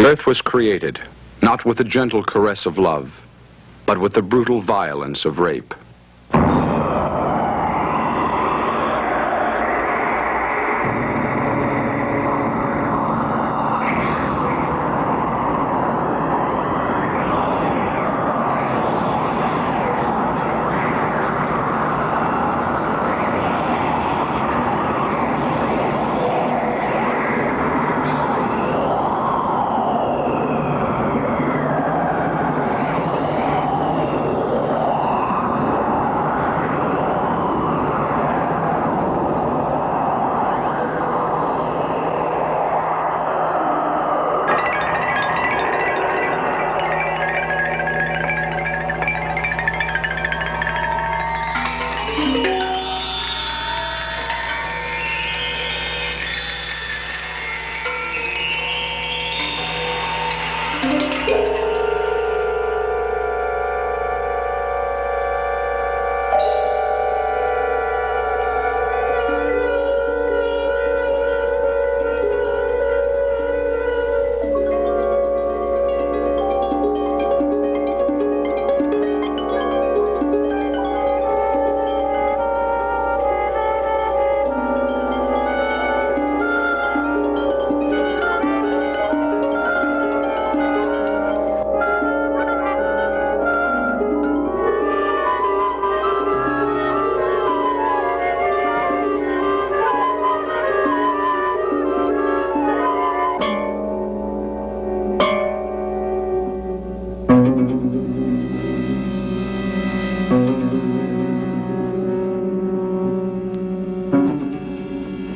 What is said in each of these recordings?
The earth was created, not with the gentle caress of love, but with the brutal violence of rape.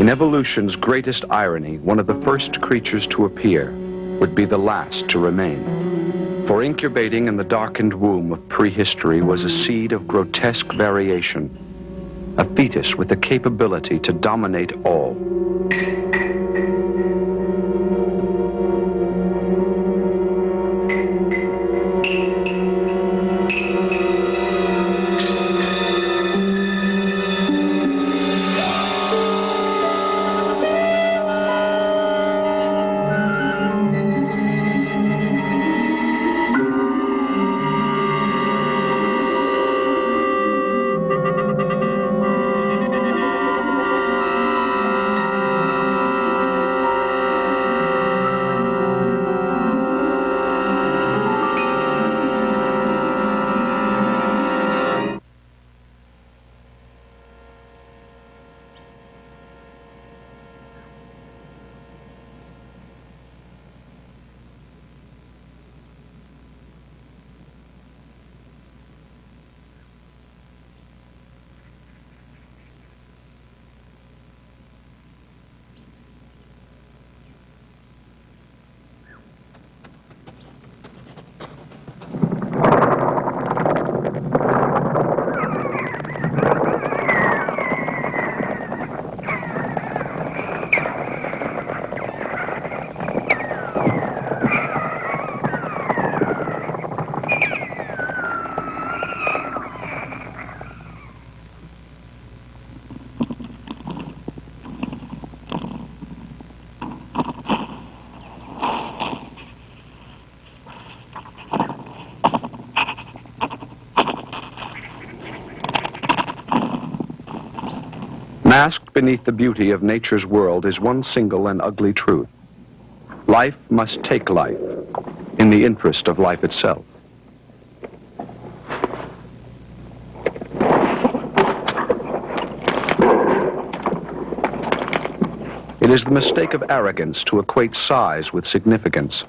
In evolution's greatest irony, one of the first creatures to appear would be the last to remain. For incubating in the darkened womb of prehistory was a seed of grotesque variation, a fetus with the capability to dominate all. Masked beneath the beauty of nature's world is one single and ugly truth. Life must take life in the interest of life itself. It is the mistake of arrogance to equate size with significance.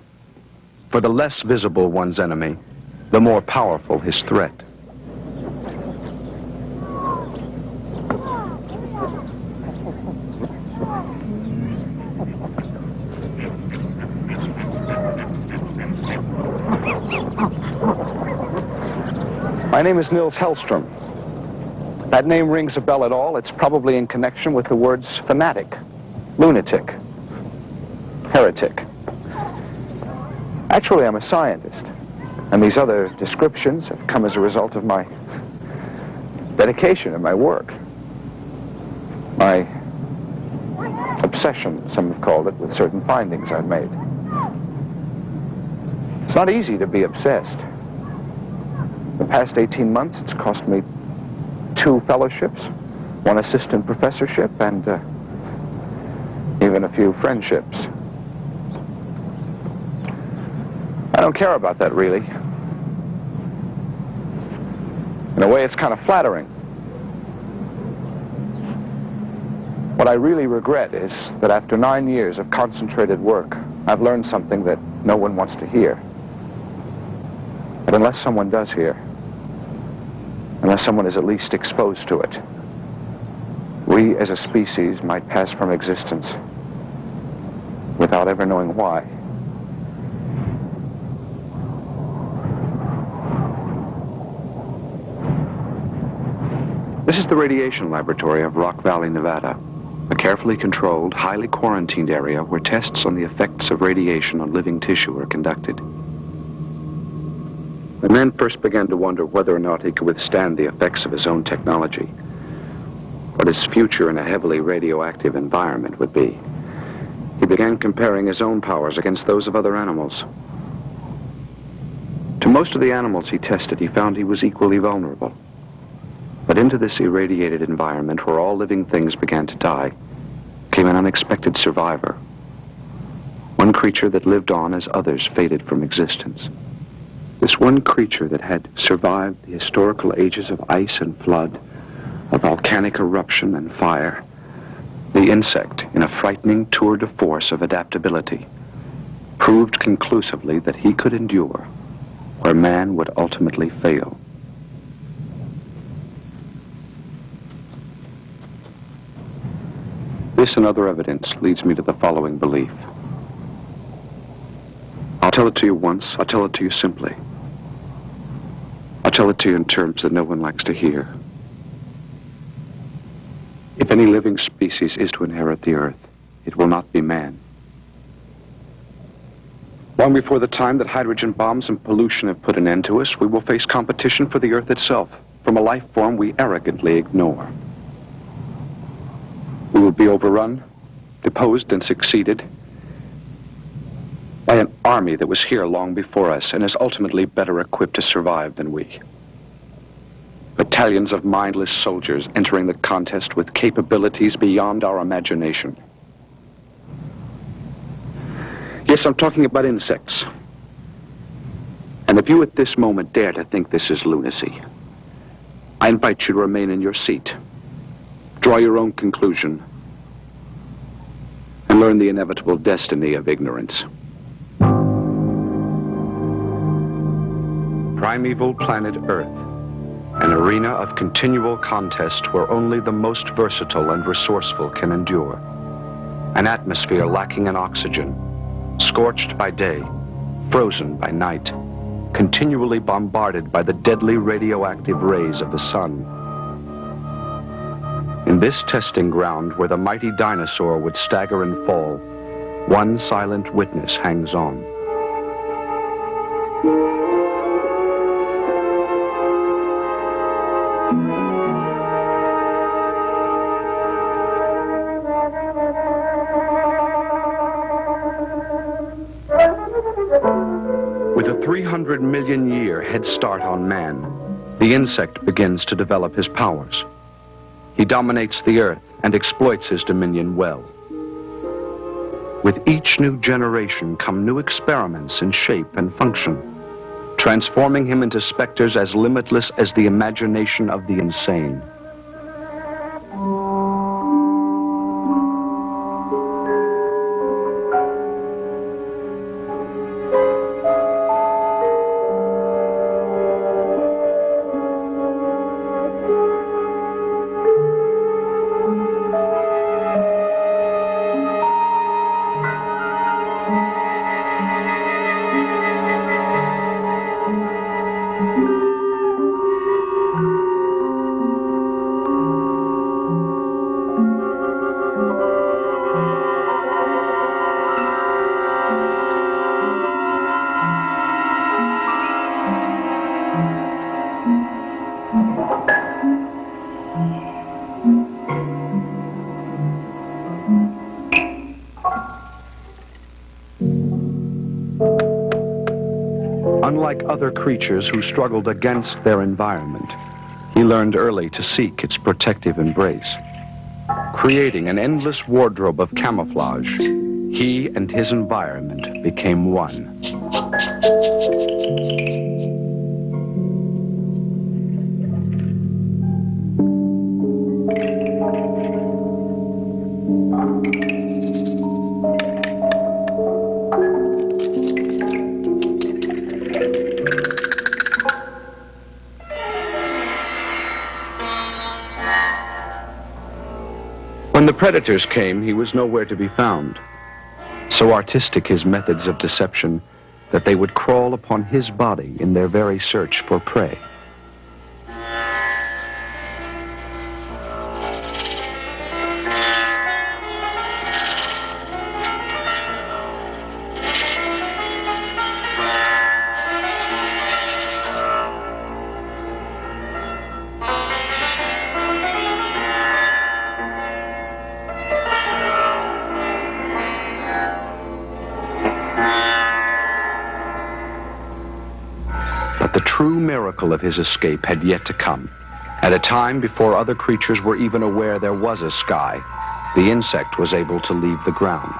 For the less visible one's enemy, the more powerful his threat. My name is Nils Hellstrom. That name rings a bell at all. It's probably in connection with the words fanatic, lunatic, heretic. Actually, I'm a scientist, and these other descriptions have come as a result of my dedication and my work, my obsession, some have called it, with certain findings I've made. It's not easy to be obsessed. The past 18 months, it's cost me 2 fellowships, 1 assistant professorship, and even a few friendships. I don't care about that, really. In a way, it's kind of flattering. What I really regret is that after 9 years of concentrated work, I've learned something that no one wants to hear. But unless someone does hear, unless someone is at least exposed to it, we as a species might pass from existence without ever knowing why. This is the radiation laboratory of Rock Valley, Nevada, a carefully controlled, highly quarantined area where tests on the effects of radiation on living tissue are conducted. The man first began to wonder whether or not he could withstand the effects of his own technology, what his future in a heavily radioactive environment would be. He began comparing his own powers against those of other animals. To most of the animals he tested, he found he was equally vulnerable. But into this irradiated environment where all living things began to die, came an unexpected survivor. One creature that lived on as others faded from existence. This one creature that had survived the historical ages of ice and flood, of volcanic eruption and fire, the insect, in a frightening tour de force of adaptability, proved conclusively that he could endure where man would ultimately fail. This and other evidence leads me to the following belief. I'll tell it to you once, I'll tell it to you simply. I'll tell it to you in terms that no one likes to hear. If any living species is to inherit the earth, it will not be man. Long before the time that hydrogen bombs and pollution have put an end to us, we will face competition for the earth itself, from a life form we arrogantly ignore. We will be overrun, deposed, and succeeded by an army that was here long before us and is ultimately better equipped to survive than we. Battalions of mindless soldiers entering the contest with capabilities beyond our imagination. Yes, I'm talking about insects. And if you at this moment dare to think this is lunacy, I invite you to remain in your seat. Draw your own conclusion and learn the inevitable destiny of ignorance. Primeval planet Earth, an arena of continual contest where only the most versatile and resourceful can endure. An atmosphere lacking in oxygen, scorched by day, frozen by night, continually bombarded by the deadly radioactive rays of the sun. In this testing ground where the mighty dinosaur would stagger and fall, one silent witness hangs on. With a 300 million year head start on man, the insect begins to develop his powers. He dominates the earth and exploits his dominion well. With each new generation come new experiments in shape and function, transforming him into specters as limitless as the imagination of the insane. Unlike other creatures who struggled against their environment, he learned early to seek its protective embrace. Creating an endless wardrobe of camouflage, he and his environment became one. When the predators came, he was nowhere to be found. So artistic his methods of deception that they would crawl upon his body in their very search for prey. The true miracle of his escape had yet to come. At a time before other creatures were even aware there was a sky, the insect was able to leave the ground.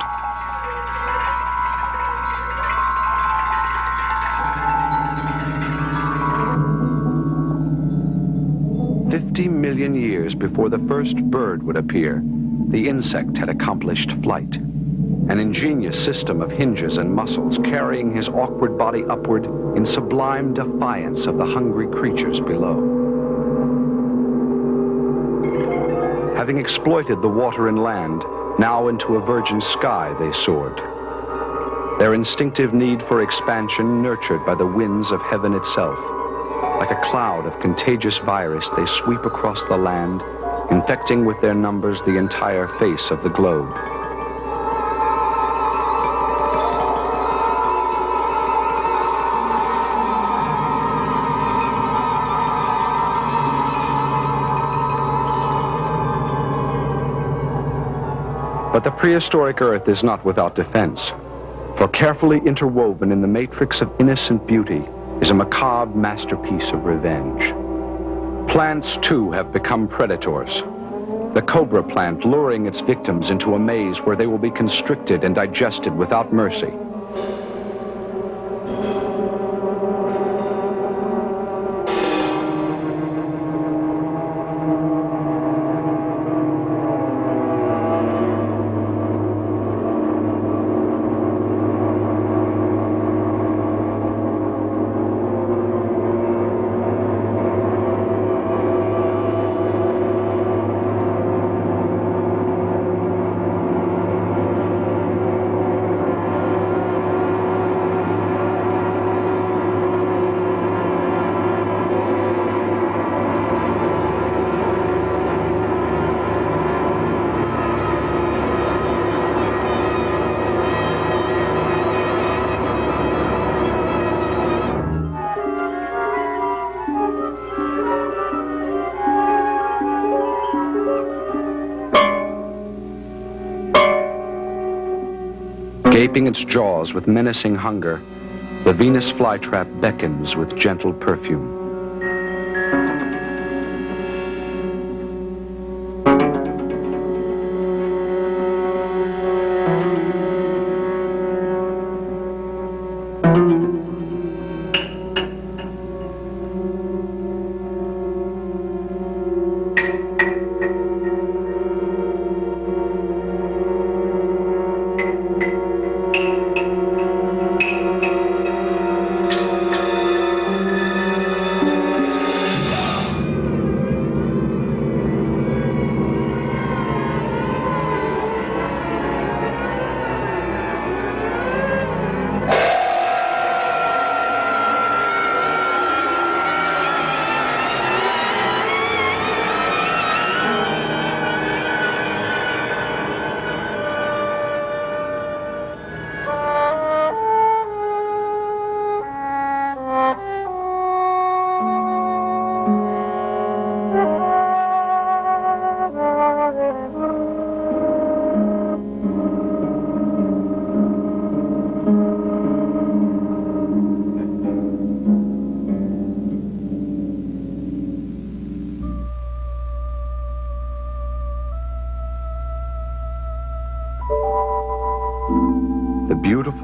"50 million years before the first bird would appear, the insect had accomplished flight. An ingenious system of hinges and muscles carrying his awkward body upward in sublime defiance of the hungry creatures below. Having exploited the water and land, now into a virgin sky they soared. Their instinctive need for expansion nurtured by the winds of heaven itself. Like a cloud of contagious virus, they sweep across the land, infecting with their numbers the entire face of the globe. But the prehistoric Earth is not without defense, for carefully interwoven in the matrix of innocent beauty is a macabre masterpiece of revenge. Plants, too, have become predators. The cobra plant luring its victims into a maze where they will be constricted and digested without mercy. Gaping its jaws with menacing hunger, the Venus flytrap beckons with gentle perfume.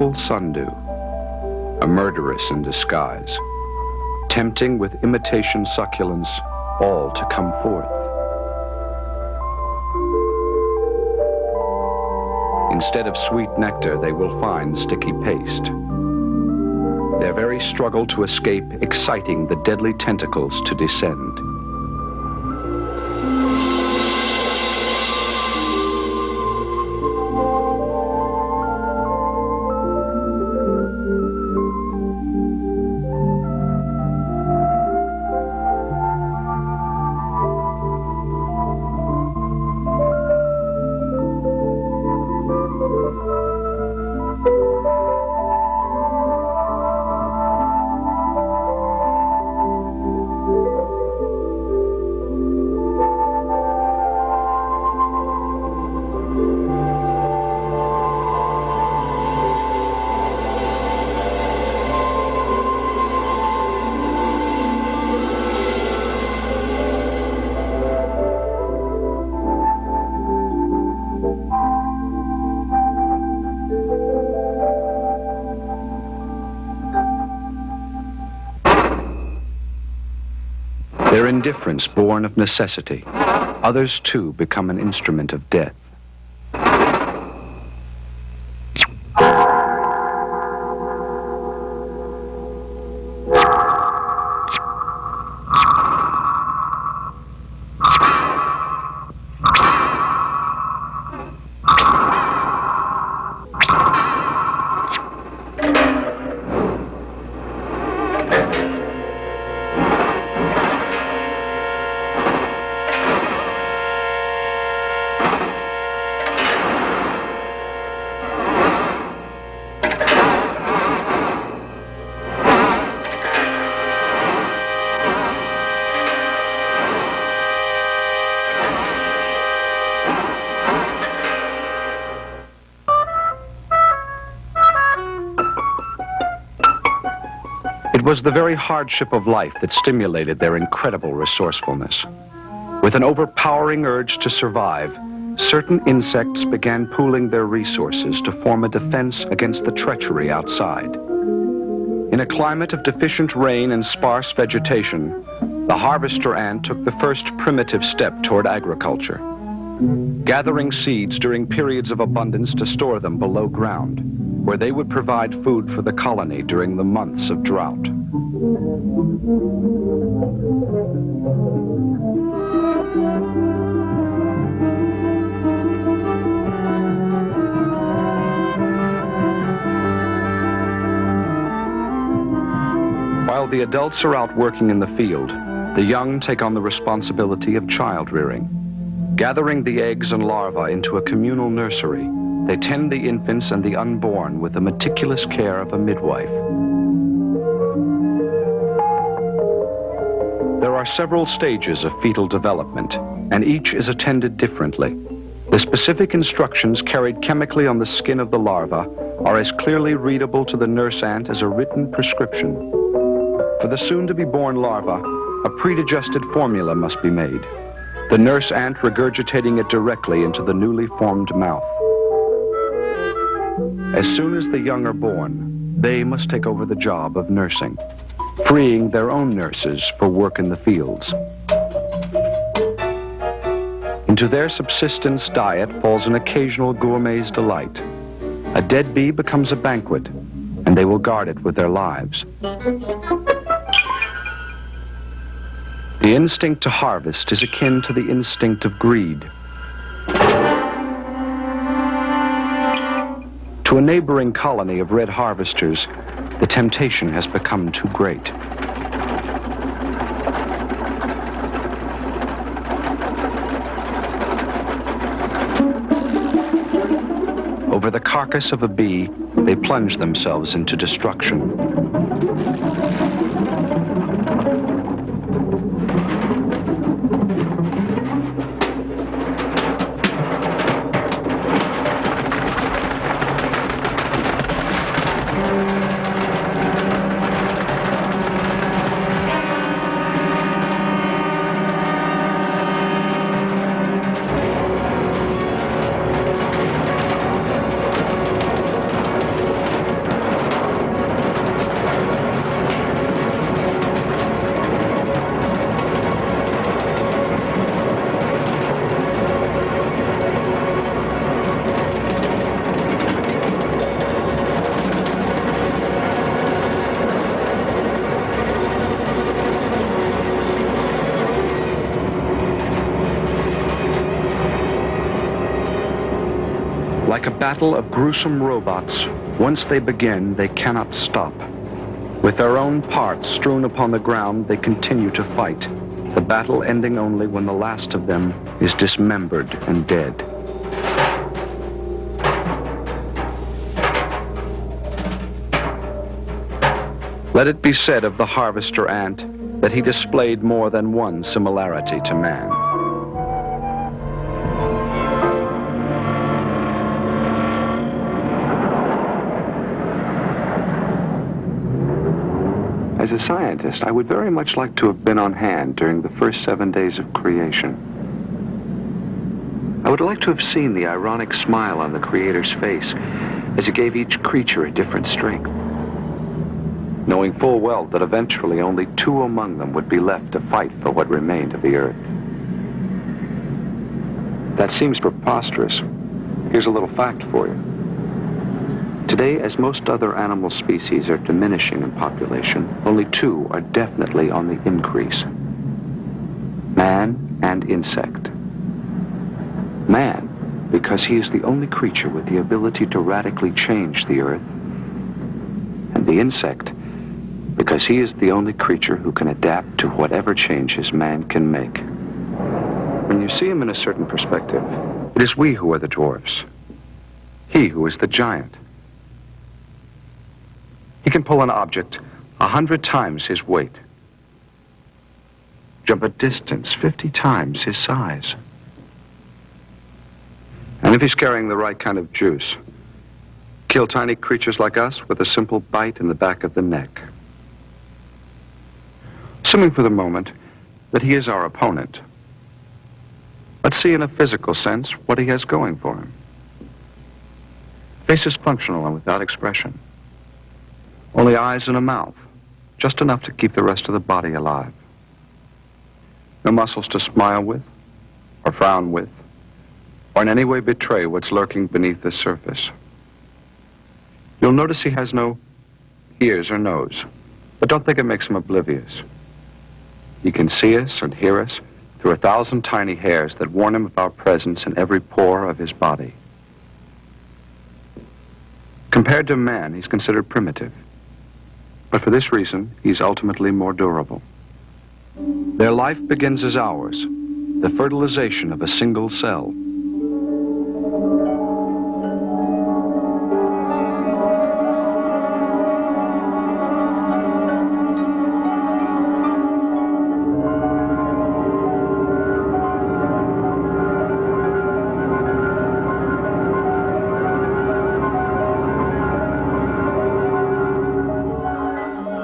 beautiful sundew, a murderess in disguise, tempting with imitation succulence all to come forth. Instead of sweet nectar, they will find sticky paste. Their very struggle to escape exciting the deadly tentacles to descend. Their indifference born of necessity. Others too become an instrument of death. It was the very hardship of life that stimulated their incredible resourcefulness. With an overpowering urge to survive, certain insects began pooling their resources to form a defense against the treachery outside. In a climate of deficient rain and sparse vegetation, the harvester ant took the first primitive step toward agriculture, gathering seeds during periods of abundance to store them below ground, where they would provide food for the colony during the months of drought. While the adults are out working in the field, the young take on the responsibility of child rearing. Gathering the eggs and larvae into a communal nursery, they tend the infants and the unborn with the meticulous care of a midwife. There are several stages of fetal development, and each is attended differently. The specific instructions carried chemically on the skin of the larva are as clearly readable to the nurse ant as a written prescription. For the soon-to-be-born larva, a pre-digested formula must be made, the nurse ant regurgitating it directly into the newly formed mouth. As soon as the young are born, they must take over the job of nursing, freeing their own nurses for work in the fields. Into their subsistence diet falls an occasional gourmet's delight. A dead bee becomes a banquet, and they will guard it with their lives. The instinct to harvest is akin to the instinct of greed. To a neighboring colony of red harvesters, the temptation has become too great. Over the carcass of a bee, they plunge themselves into destruction. battle of gruesome robots, once they begin, they cannot stop. With their own parts strewn upon the ground, they continue to fight, the battle ending only when the last of them is dismembered and dead. Let it be said of the harvester ant that he displayed more than one similarity to man. As a scientist, I would very much like to have been on hand during the first 7 days of creation. I would like to have seen the ironic smile on the Creator's face as he gave each creature a different strength, knowing full well that eventually only 2 among them would be left to fight for what remained of the earth. That seems preposterous. Here's a little fact for you. Today, as most other animal species are diminishing in population, only 2 are definitely on the increase: man and insect. Man, because he is the only creature with the ability to radically change the earth, and the insect, because he is the only creature who can adapt to whatever changes man can make. When you see him in a certain perspective, it is we who are the dwarfs, he who is the giant. He can pull an object 100 times his weight, jump a distance 50 times his size. And if he's carrying the right kind of juice, kill tiny creatures like us with a simple bite in the back of the neck. Assuming for the moment that he is our opponent, let's see in a physical sense what he has going for him. Face is functional and without expression. Only eyes and a mouth, just enough to keep the rest of the body alive. No muscles to smile with, or frown with, or in any way betray what's lurking beneath the surface. You'll notice he has no ears or nose, but don't think it makes him oblivious. He can see us and hear us through 1,000 tiny hairs that warn him of our presence in every pore of his body. Compared to man, he's considered primitive. But for this reason, he's ultimately more durable. Their life begins as ours, the fertilization of a single cell.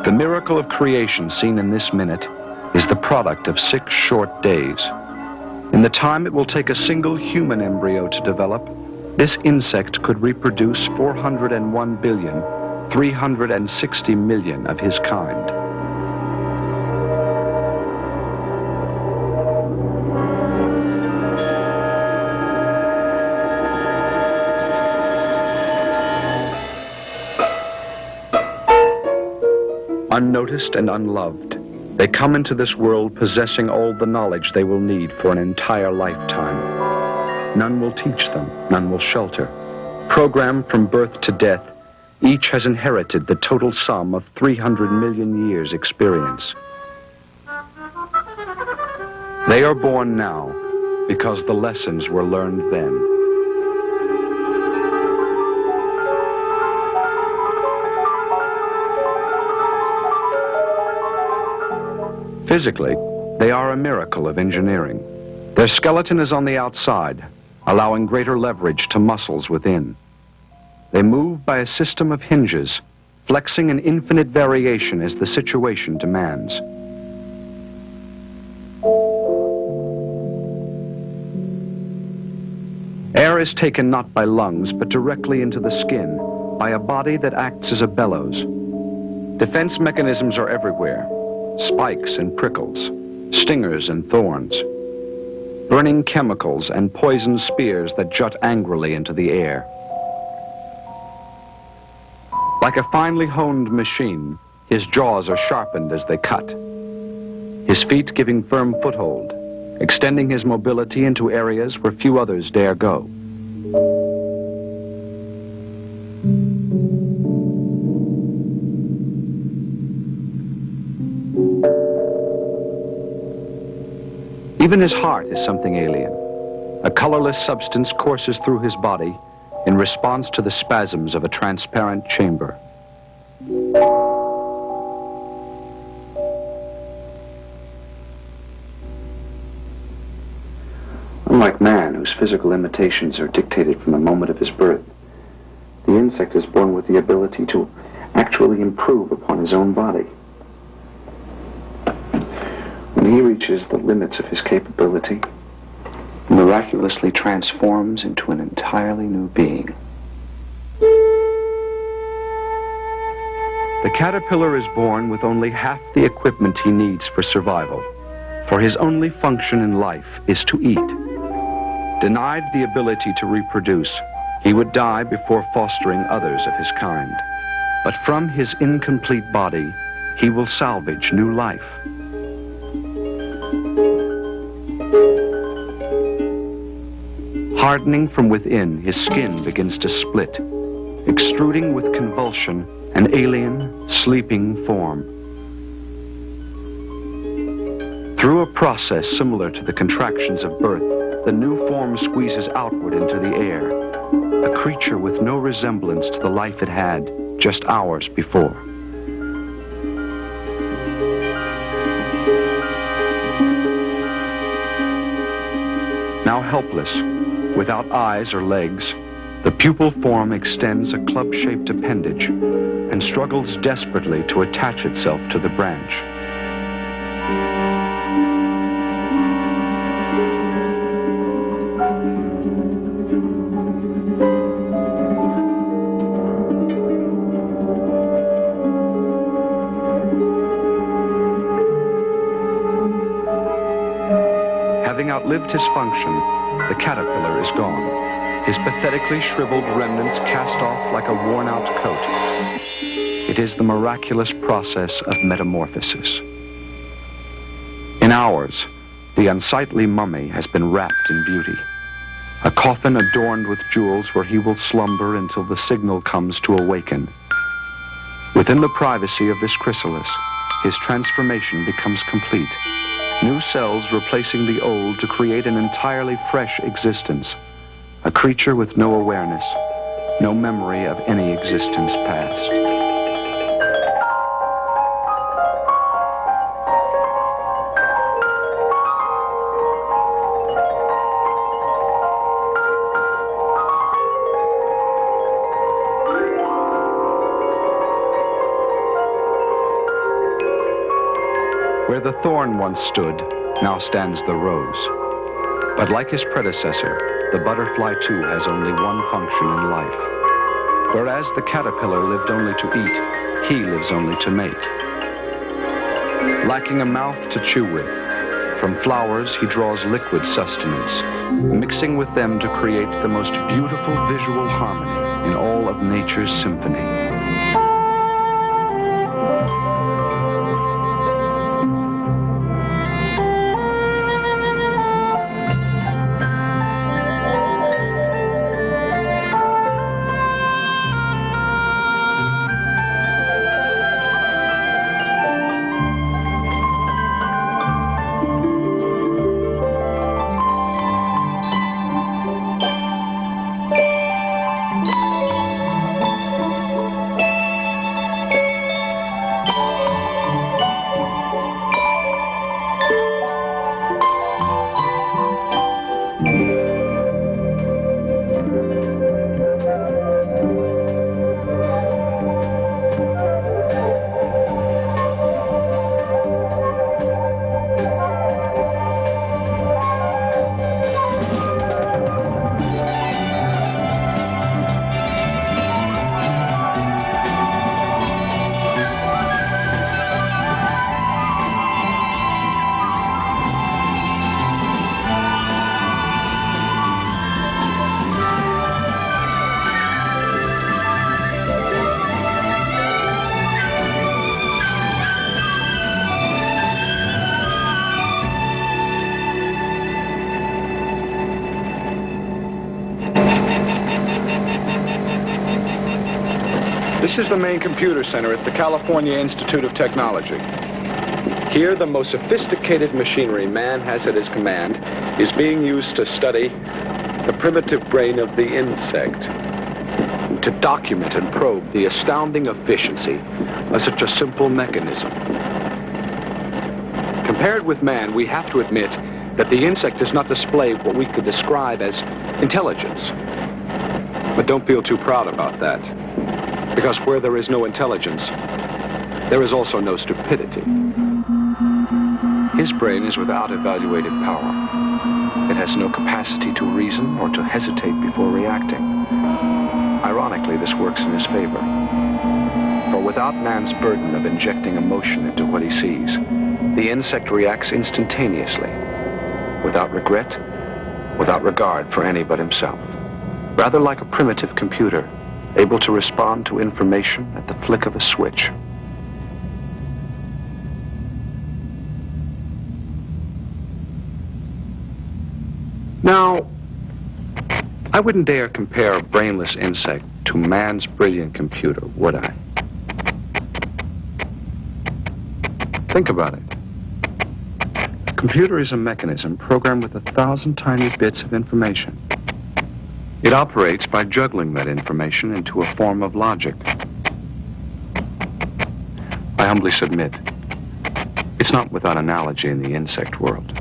The miracle of creation seen in this minute is the product of 6 short days. In the time it will take a single human embryo to develop, this insect could reproduce 401,360,000,000 of his kind. Unnoticed and unloved, they come into this world possessing all the knowledge they will need for an entire lifetime. None will teach them, none will shelter. Programmed from birth to death, each has inherited the total sum of 300 million years' experience. They are born now because the lessons were learned then. Physically, they are a miracle of engineering. Their skeleton is on the outside, allowing greater leverage to muscles within. They move by a system of hinges, flexing in infinite variation as the situation demands. Air is taken not by lungs, but directly into the skin, by a body that acts as a bellows. Defense mechanisms are everywhere. Spikes and prickles, stingers and thorns, burning chemicals and poison spears that jut angrily into the air. Like a finely honed machine, his jaws are sharpened as they cut, his feet giving firm foothold, extending his mobility into areas where few others dare go. Even his heart is something alien. A colorless substance courses through his body in response to the spasms of a transparent chamber. Unlike man, whose physical limitations are dictated from the moment of his birth, the insect is born with the ability to actually improve upon his own body. When he reaches the limits of his capability, he miraculously transforms into an entirely new being. The caterpillar is born with only half the equipment he needs for survival, for his only function in life is to eat. Denied the ability to reproduce, he would die before fostering others of his kind. But from his incomplete body, he will salvage new life. Hardening from within, his skin begins to split, extruding with convulsion an alien, sleeping form. Through a process similar to the contractions of birth, the new form squeezes outward into the air, a creature with no resemblance to the life it had just hours before. Now helpless, without eyes or legs, the pupal form extends a club-shaped appendage and struggles desperately to attach itself to the branch. Having outlived his function, the caterpillar is gone, his pathetically shriveled remnant cast off like a worn-out coat. It is the miraculous process of metamorphosis. In hours, the unsightly mummy has been wrapped in beauty, a coffin adorned with jewels where he will slumber until the signal comes to awaken. Within the privacy of this chrysalis, his transformation becomes complete. New cells replacing the old to create an entirely fresh existence. A creature with no awareness, no memory of any existence past. Where the thorn once stood, now stands the rose. But like his predecessor, the butterfly too has only one function in life. Whereas the caterpillar lived only to eat, he lives only to mate. Lacking a mouth to chew with, from flowers he draws liquid sustenance, mixing with them to create the most beautiful visual harmony in all of nature's symphony. This is the main computer center at the California Institute of Technology. Here, the most sophisticated machinery man has at his command is being used to study the primitive brain of the insect, to document and probe the astounding efficiency of such a simple mechanism. Compared with man, we have to admit that the insect does not display what we could describe as intelligence. But don't feel too proud about that, because where there is no intelligence, there is also no stupidity. His brain is without evaluated power. It has no capacity to reason or to hesitate before reacting. Ironically, this works in his favor. For without man's burden of injecting emotion into what he sees, the insect reacts instantaneously, without regret, without regard for any but himself. Rather like a primitive computer, able to respond to information at the flick of a switch. Now, I wouldn't dare compare a brainless insect to man's brilliant computer, would I? Think about it. A computer is a mechanism programmed with 1,000 tiny bits of information. It operates by juggling that information into a form of logic. I humbly submit, it's not without analogy in the insect world.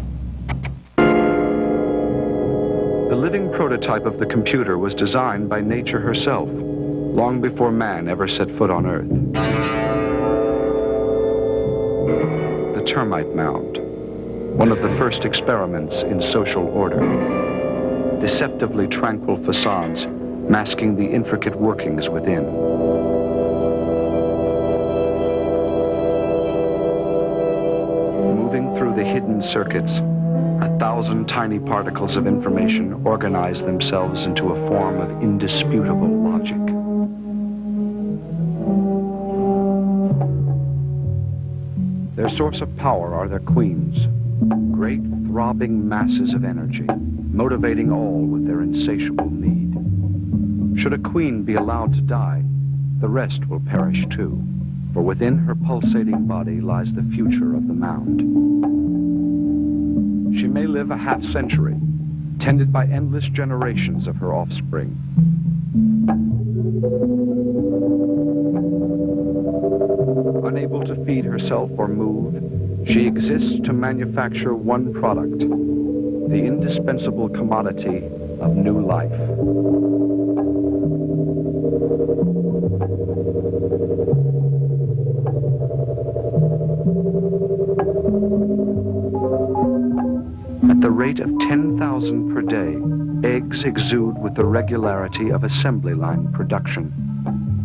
The living prototype of the computer was designed by nature herself, long before man ever set foot on Earth. The termite mound, one of the first experiments in social order. Deceptively tranquil facades masking the intricate workings within. Moving through the hidden circuits, 1,000 tiny particles of information organize themselves into a form of indisputable logic. Their source of power are their queens, great throbbing masses of energy, motivating all with their insatiable need. Should a queen be allowed to die, the rest will perish too, for within her pulsating body lies the future of the mound. She may live a half-century, tended by endless generations of her offspring. Unable to feed herself or move, she exists to manufacture one product, the indispensable commodity of new life. At the rate of 10,000 per day, eggs exude with the regularity of assembly line production,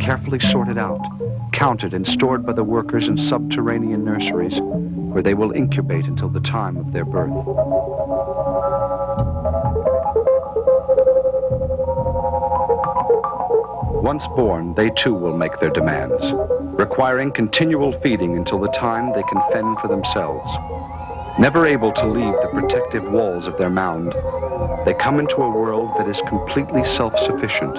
carefully sorted out, counted and stored by the workers in subterranean nurseries, where they will incubate until the time of their birth. Once born, they too will make their demands, requiring continual feeding until the time they can fend for themselves. Never able to leave the protective walls of their mound, they come into a world that is completely self-sufficient.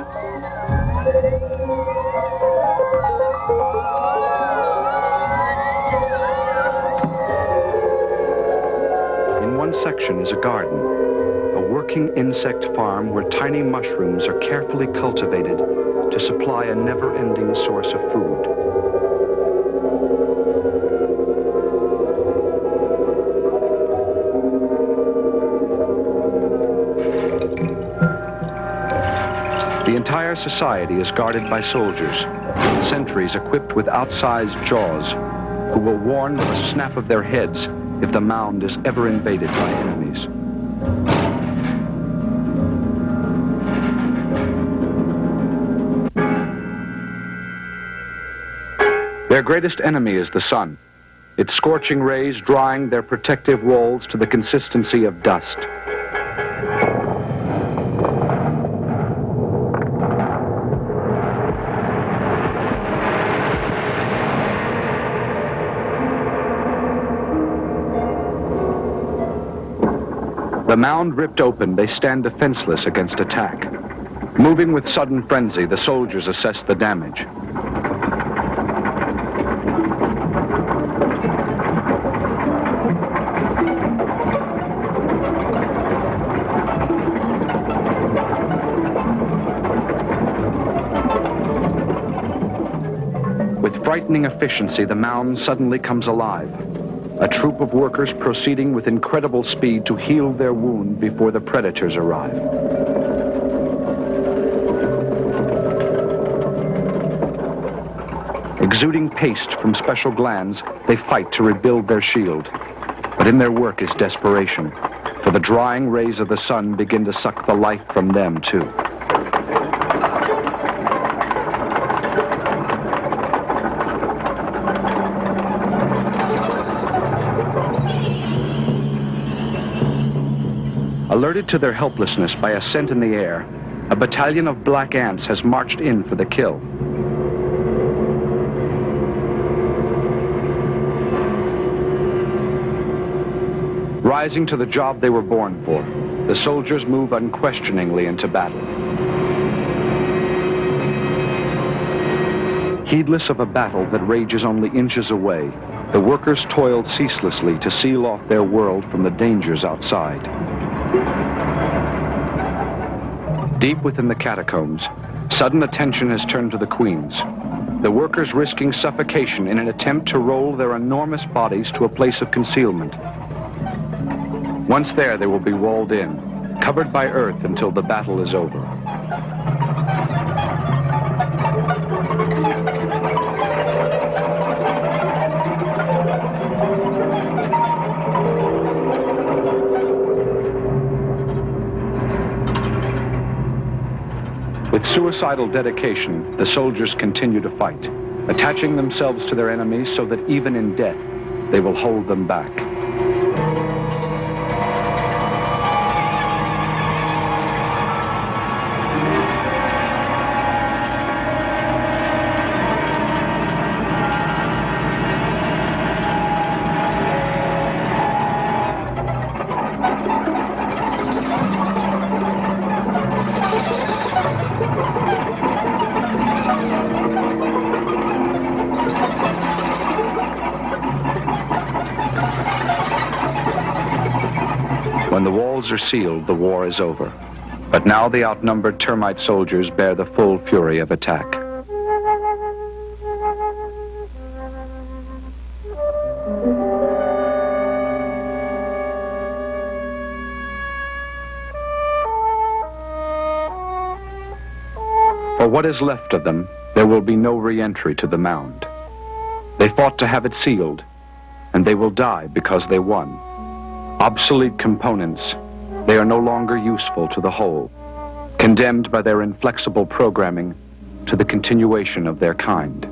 In one section is a garden, a working insect farm where tiny mushrooms are carefully cultivated to supply a never-ending source of food. The entire society is guarded by soldiers, sentries equipped with outsized jaws, who will warn with a snap of their heads if the mound is ever invaded by enemies. Their greatest enemy is the sun, its scorching rays drying their protective walls to the consistency of dust. The mound ripped open, they stand defenseless against attack. Moving with sudden frenzy, the soldiers assess the damage. lightning efficiency, the mound suddenly comes alive. A troop of workers proceeding with incredible speed to heal their wound before the predators arrive. Exuding paste from special glands, they fight to rebuild their shield. But in their work is desperation, for the drying rays of the sun begin to suck the life from them too. Alerted to their helplessness by a scent in the air, a battalion of black ants has marched in for the kill. Rising to the job they were born for, the soldiers move unquestioningly into battle. Heedless of a battle that rages only inches away, the workers toil ceaselessly to seal off their world from the dangers outside. Deep within the catacombs, sudden attention has turned to the queens. The workers risking suffocation in an attempt to roll their enormous bodies to a place of concealment. Once there, they will be walled in, covered by earth until the battle is over. With suicidal dedication, the soldiers continue to fight, attaching themselves to their enemies so that even in death, they will hold them back. When the walls are sealed, the war is over. But now the outnumbered termite soldiers bear the full fury of attack. For what is left of them, there will be no re-entry to the mound. They fought to have it sealed, and they will die because they won. Obsolete components, they are no longer useful to the whole, condemned by their inflexible programming to the continuation of their kind.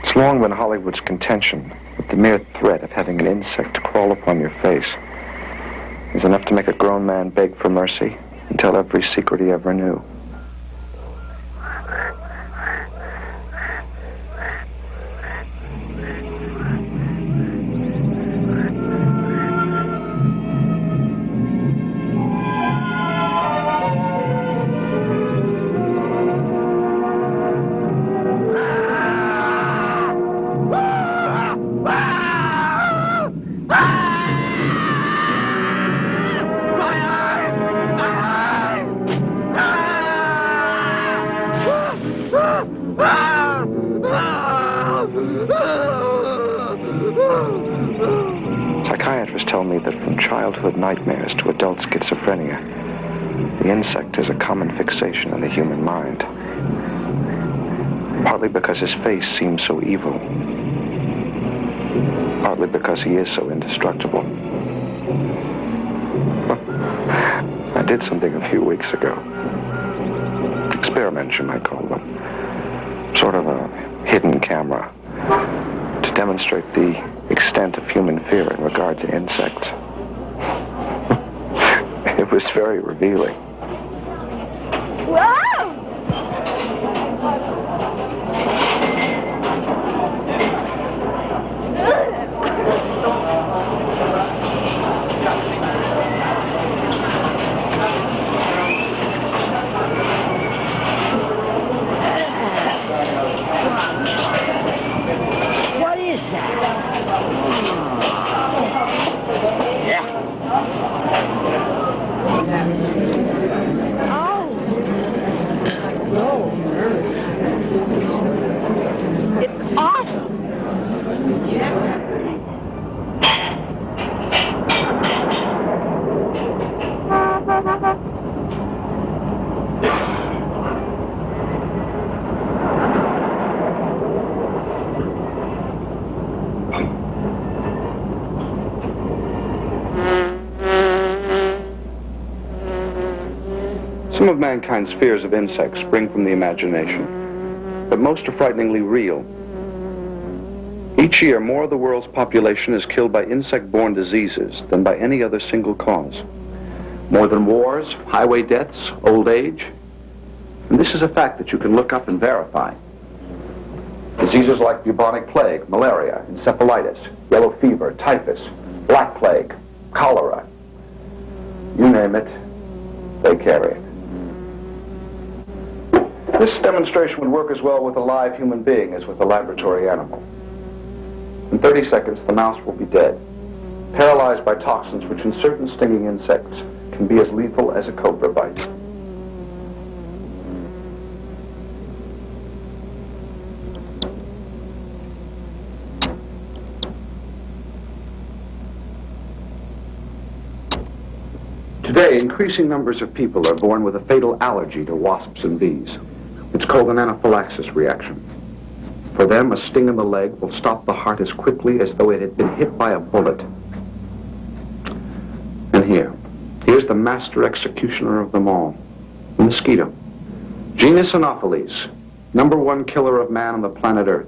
It's long been Hollywood's contention that the mere threat of having an insect crawl upon your face is enough to make a grown man beg for mercy and tell every secret he ever knew. Psychiatrists tell me that from childhood nightmares to adult schizophrenia, the insect is a common fixation in the human mind. Partly because his face seems so evil, partly because he is so indestructible. I did something a few weeks ago. experiments, you might call them. Sort of a hidden camera to demonstrate the extent of human fear in regard to insects. It was very revealing. Whoa! What is that? Oh. No. It's awful. Some of mankind's fears of insects spring from the imagination, but most are frighteningly real. Each year, more of the world's population is killed by insect-borne diseases than by any other single cause. More than wars, highway deaths, old age. And this is a fact that you can look up and verify. Diseases like bubonic plague, malaria, encephalitis, yellow fever, typhus, black plague, cholera. You name it, they carry it. This demonstration would work as well with a live human being as with a laboratory animal. In 30 seconds, the mouse will be dead, paralyzed by toxins which in certain stinging insects can be as lethal as a cobra bite. Today, increasing numbers of people are born with a fatal allergy to wasps and bees. It's called an anaphylaxis reaction. For them, a sting in the leg will stop the heart as quickly as though it had been hit by a bullet. And here's the master executioner of them all, the mosquito. Genus Anopheles, #1 killer of man on the planet Earth,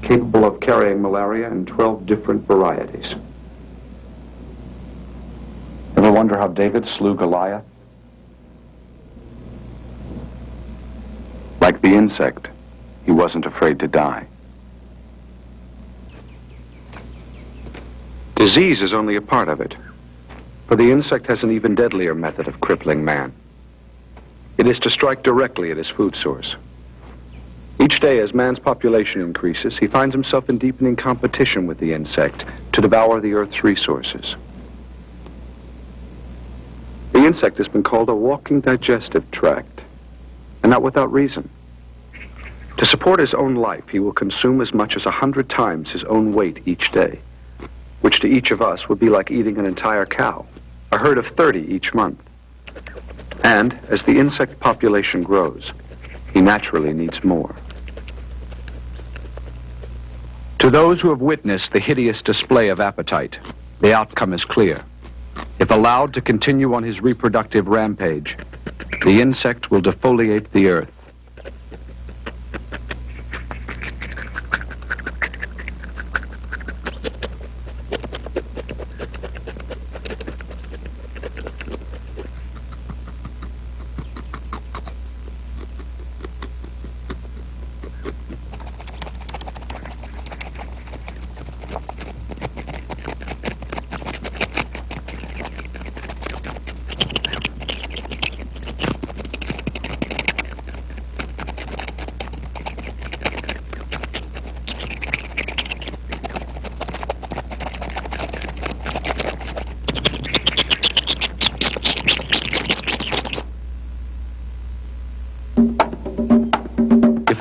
capable of carrying malaria in 12 different varieties. Ever wonder how David slew Goliath? Like the insect, he wasn't afraid to die. Disease is only a part of it, for the insect has an even deadlier method of crippling man. It is to strike directly at his food source. Each day, as man's population increases, he finds himself in deepening competition with the insect to devour the Earth's resources. The insect has been called a walking digestive tract, and not without reason. To support his own life, he will consume as much as 100 times his own weight each day, which to each of us would be like eating an entire cow, a herd of 30 each month. And as the insect population grows, he naturally needs more. To those who have witnessed the hideous display of appetite, the outcome is clear. If allowed to continue on his reproductive rampage, the insect will defoliate the earth.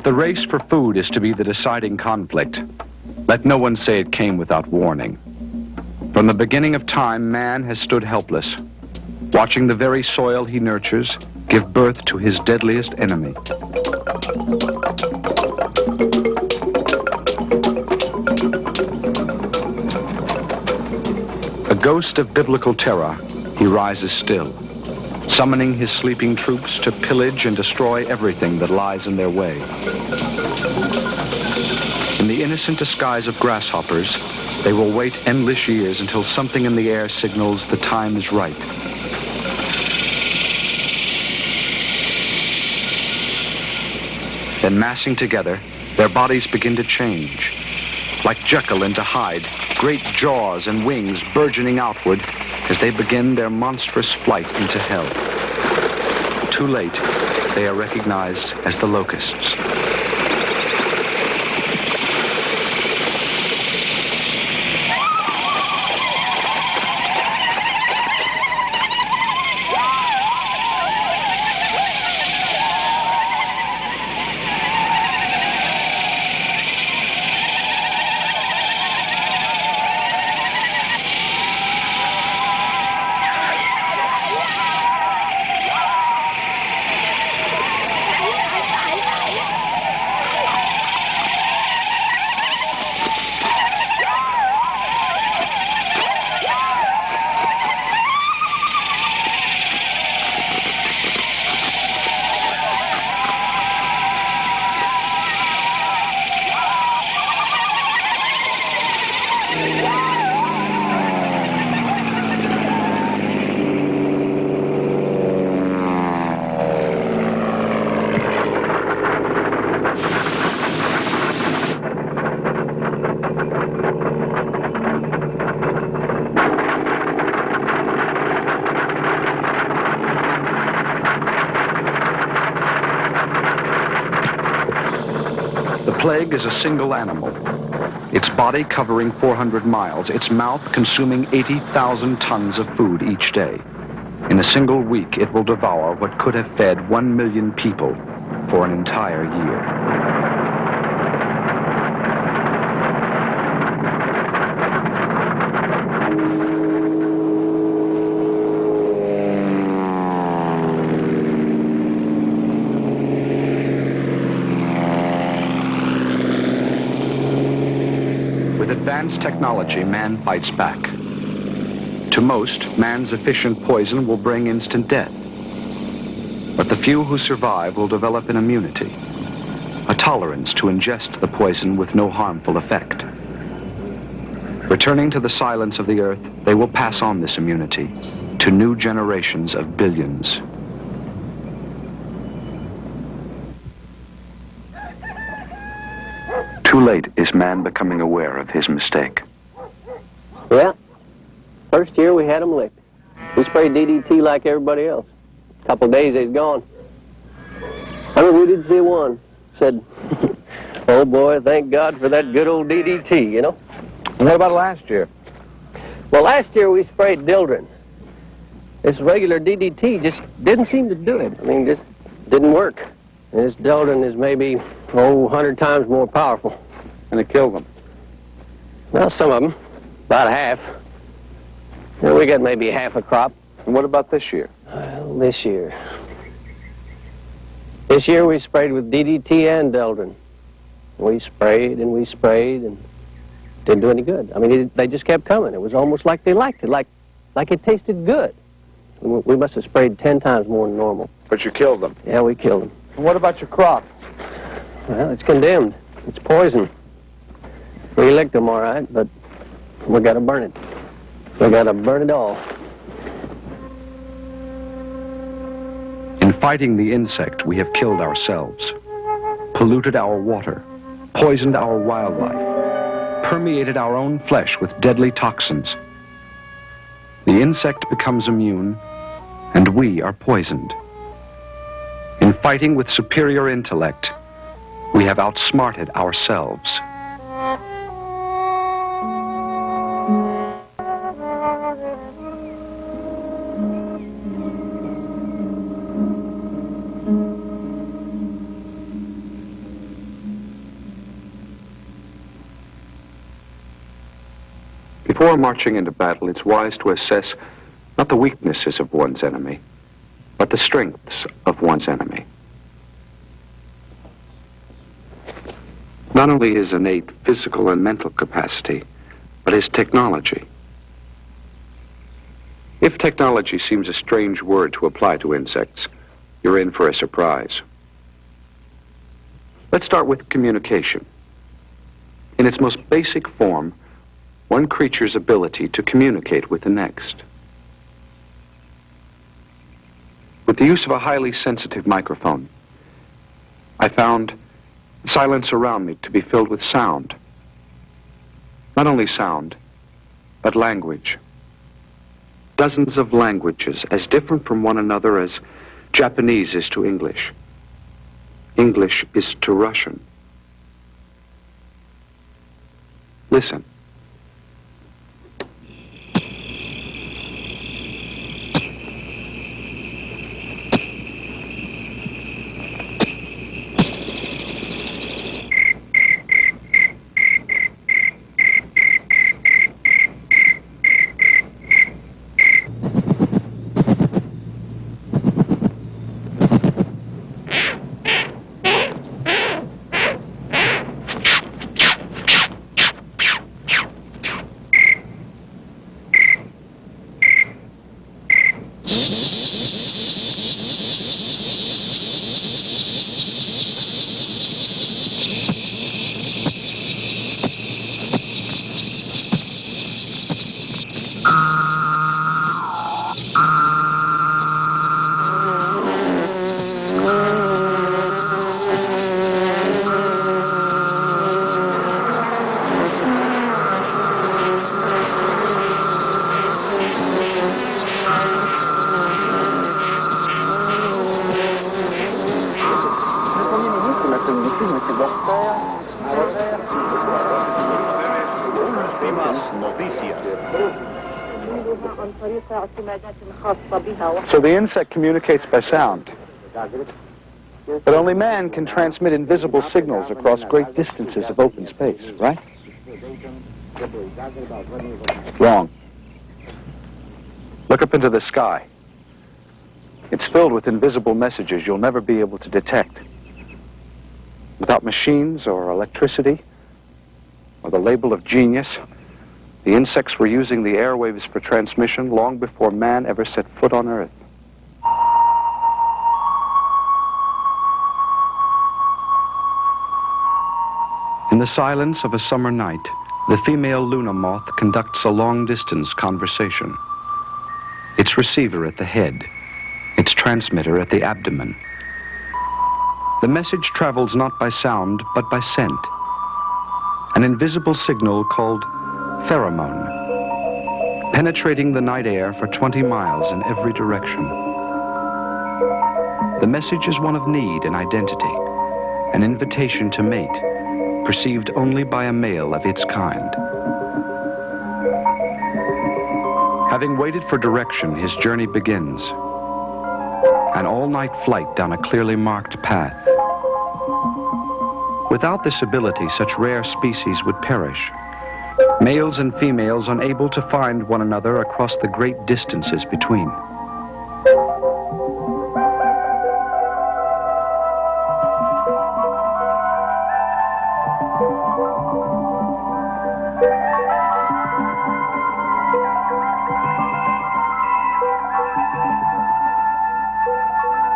The race for food is to be the deciding conflict. Let no one say it came without warning. From the beginning of time, man has stood helpless, watching the very soil he nurtures give birth to his deadliest enemy. A ghost of biblical terror, he rises still, summoning his sleeping troops to pillage and destroy everything that lies in their way. In the innocent disguise of grasshoppers, they will wait endless years until something in the air signals the time is ripe. Then massing together, their bodies begin to change. Like Jekyll into Hyde, great jaws and wings burgeoning outward as they begin their monstrous flight into hell. Too late, they are recognized as the locusts. The plague is a single animal. Its body covering 400 miles, its mouth consuming 80,000 tons of food each day. In a single week, it will devour what could have fed 1 million people for an entire year. Advanced technology, man fights back. To most, man's efficient poison will bring instant death. But the few who survive will develop an immunity, a tolerance to ingest the poison with no harmful effect. Returning to the silence of the earth, they will pass on this immunity to new generations of billions. Too late is man becoming aware of his mistake. Yeah. First year we had them licked. We sprayed DDT like everybody else. A couple of days, they's gone. I mean, we did see one. Said, oh boy, thank God for that good old DDT, you know? And what about last year? Well, last year we sprayed Dildren. This regular DDT just didn't seem to do it. I mean, just didn't work. And this Dildren is maybe, 100 times more powerful. And it killed them? Well, some of them. About half. And we got maybe half a crop. And what about this year? Well, this year. This year we sprayed with DDT and Dildren. We sprayed and didn't do any good. I mean, they just kept coming. It was almost like they liked it, like it tasted good. We must have sprayed 10 times more than normal. But you killed them? Yeah, we killed them. And what about your crop? Well, it's condemned. It's poison. We licked them all right, but we got to burn it. We got to burn it all. In fighting the insect, we have killed ourselves, polluted our water, poisoned our wildlife, permeated our own flesh with deadly toxins. The insect becomes immune, and we are poisoned. In fighting with superior intellect, we have outsmarted ourselves. Before marching into battle, it's wise to assess not the weaknesses of one's enemy, but the strengths of one's enemy. Not only his innate physical and mental capacity, but his technology. If technology seems a strange word to apply to insects, you're in for a surprise. Let's start with communication. In its most basic form, one creature's ability to communicate with the next. With the use of a highly sensitive microphone, I found the silence around me to be filled with sound. Not only sound, but language. Dozens of languages as different from one another as Japanese is to English. English is to Russian. Listen. So the insect communicates by sound. But only man can transmit invisible signals across great distances of open space, right? Wrong. Look up into the sky. It's filled with invisible messages you'll never be able to detect. Without machines or electricity or the label of genius, the insects were using the airwaves for transmission long before man ever set foot on Earth. In the silence of a summer night, the female Luna moth conducts a long-distance conversation. Its receiver at the head, its transmitter at the abdomen. The message travels not by sound, but by scent. An invisible signal called pheromone, penetrating the night air for 20 miles in every direction. The message is one of need and identity, an invitation to mate, perceived only by a male of its kind. Having waited for direction, his journey begins. An all-night flight down a clearly marked path. Without this ability, such rare species would perish. Males and females unable to find one another across the great distances between.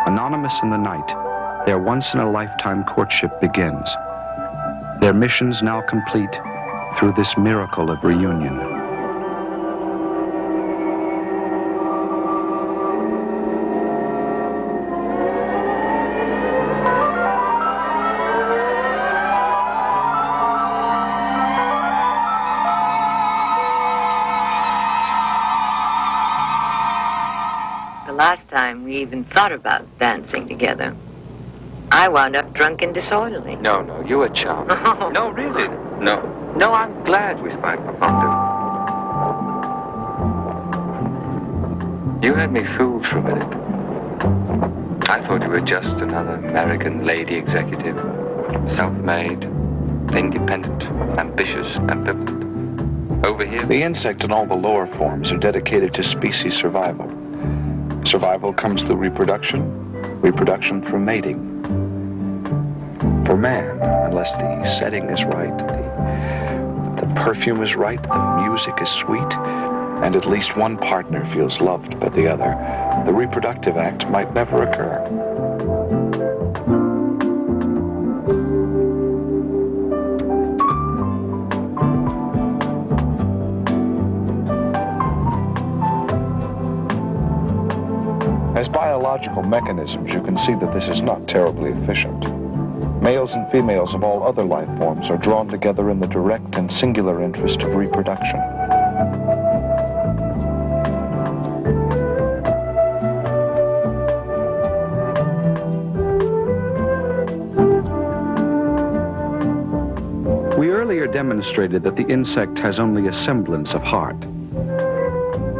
Anonymous in the night, their once-in-a-lifetime courtship begins. Their missions now complete through this miracle of reunion. The last time we even thought about dancing together, I wound up drunk and disorderly. No, you were charming. No, really. No, I'm glad we spoke about it. You had me fooled for a minute. I thought you were just another American lady executive, self-made, independent, ambitious, ambivalent. Over here, The insect and all the lower forms are dedicated to species survival. Survival comes through reproduction, reproduction through mating. For man, unless the setting is right, the perfume is right, the music is sweet, and at least one partner feels loved by the other, the reproductive act might never occur. As biological mechanisms, you can see that this is not terribly efficient. Males and females of all other life forms are drawn together in the direct and singular interest of reproduction. We earlier demonstrated that the insect has only a semblance of heart.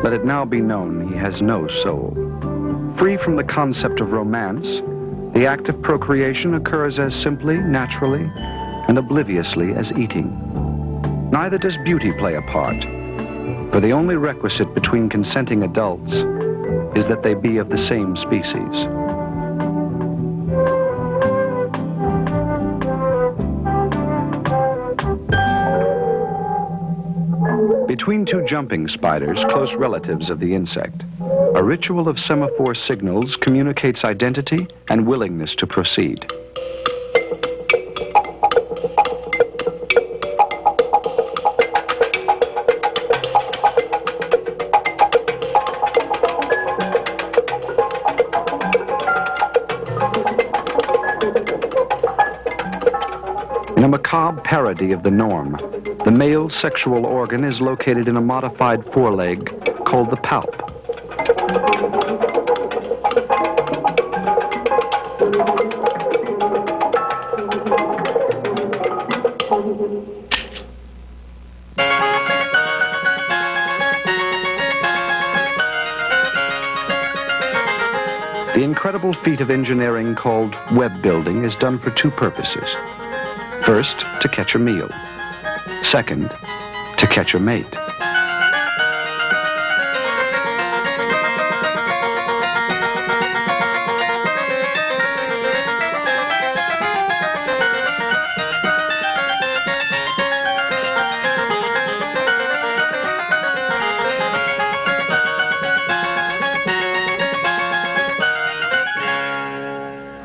Let it now be known he has no soul. Free from the concept of romance, the act of procreation occurs as simply, naturally, and obliviously as eating. Neither does beauty play a part, for the only requisite between consenting adults is that they be of the same species. Between two jumping spiders, close relatives of the insect, a ritual of semaphore signals communicates identity and willingness to proceed. In a macabre parody of the norm, the male sexual organ is located in a modified foreleg called the palp. The incredible feat of engineering called web building is done for two purposes. First, to catch a meal. Second, to catch a mate.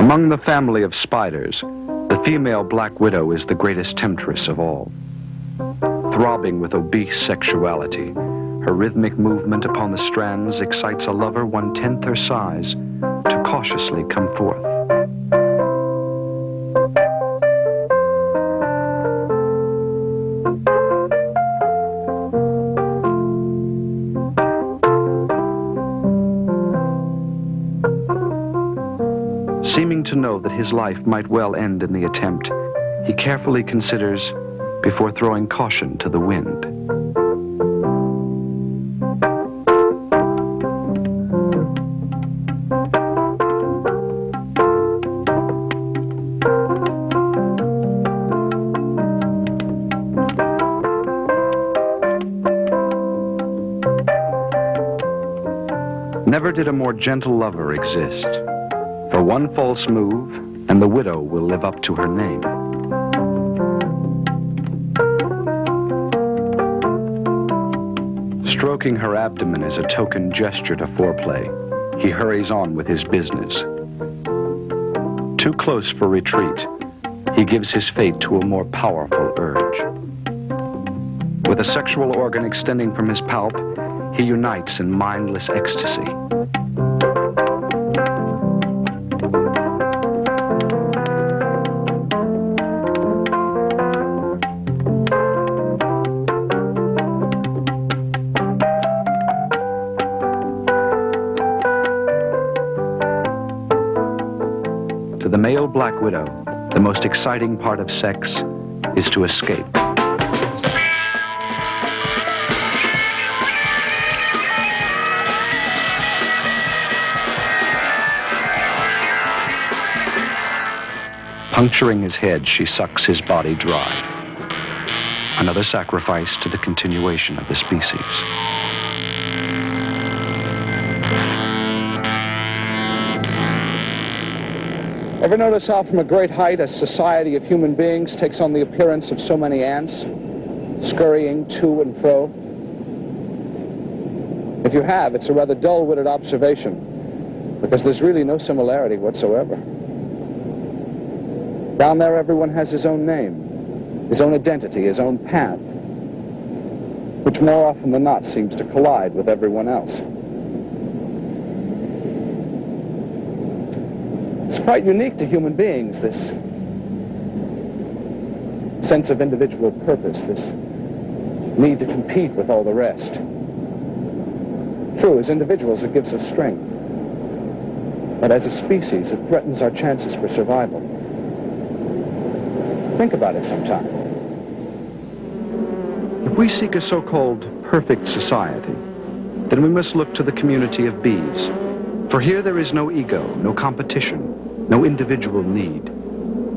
Among the family of spiders, the female black widow is the greatest temptress of all. Throbbing with obese sexuality, her rhythmic movement upon the strands excites a lover 1/10 her size to cautiously come forth. Seeming to know that his life might well end in the attempt, he carefully considers before throwing caution to the wind. Never did a more gentle lover exist. For one false move, and the widow will live up to her name. Stroking her abdomen as a token gesture to foreplay, he hurries on with his business. Too close for retreat, he gives his fate to a more powerful urge. With a sexual organ extending from his palp, he unites in mindless ecstasy. To the male black widow, the most exciting part of sex is to escape. Puncturing his head, she sucks his body dry. Another sacrifice to the continuation of the species. Ever notice how from a great height a society of human beings takes on the appearance of so many ants, scurrying to and fro? if you have, it's a rather dull-witted observation, because there's really no similarity whatsoever. Down there, everyone has his own name, his own identity, his own path, which more often than not seems to collide with everyone else. It's quite unique to human beings, this sense of individual purpose, this need to compete with all the rest. True, as individuals, it gives us strength. But as a species, it threatens our chances for survival. Think about it sometime. If we seek a so-called perfect society, then we must look to the community of bees. For here there is no ego, no competition, no individual need.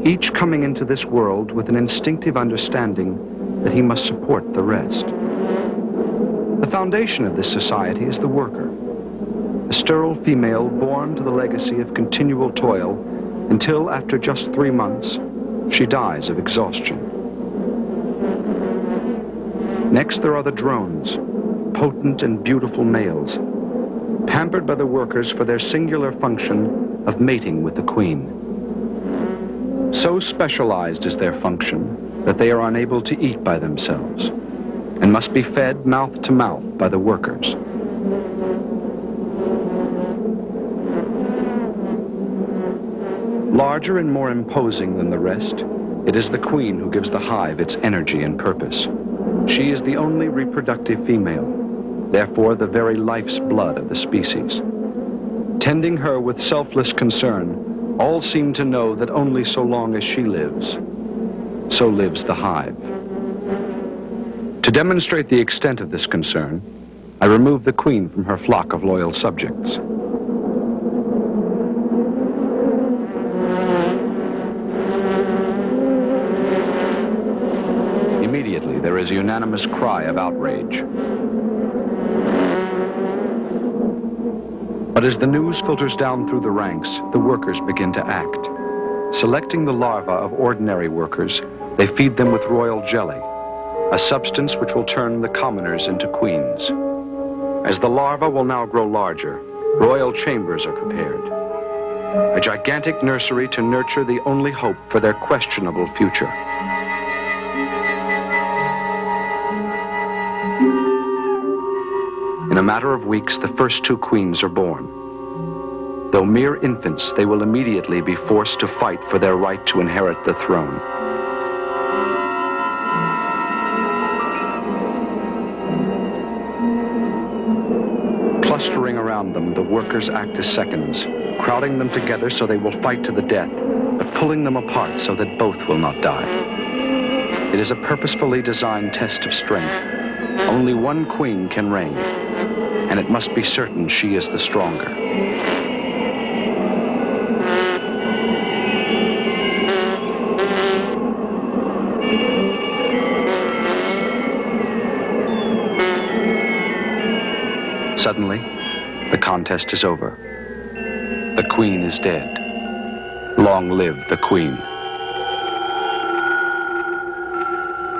Each coming into this world with an instinctive understanding that he must support the rest. The foundation of this society is the worker, a sterile female born to the legacy of continual toil until, after just 3 months, she dies of exhaustion. Next, there are the drones, potent and beautiful males, pampered by the workers for their singular function of mating with the queen. So specialized is their function that they are unable to eat by themselves and must be fed mouth to mouth by the workers. Larger and more imposing than the rest, it is the queen who gives the hive its energy and purpose. She is the only reproductive female, therefore the very life's blood of the species. Tending her with selfless concern, all seem to know that only so long as she lives, so lives the hive. To demonstrate the extent of this concern, I remove the queen from her flock of loyal subjects. Immediately, there is a unanimous cry of outrage. But as the news filters down through the ranks, the workers begin to act. Selecting the larvae of ordinary workers, they feed them with royal jelly, a substance which will turn the commoners into queens. As the larvae will now grow larger, royal chambers are prepared, a gigantic nursery to nurture the only hope for their questionable future. In a matter of weeks, the first 2 queens are born. Though mere infants, they will immediately be forced to fight for their right to inherit the throne. Clustering around them, the workers act as seconds, crowding them together so they will fight to the death, but pulling them apart so that both will not die. It is a purposefully designed test of strength. Only one queen can reign, and it must be certain she is the stronger. Suddenly, the contest is over. The queen is dead. Long live the queen.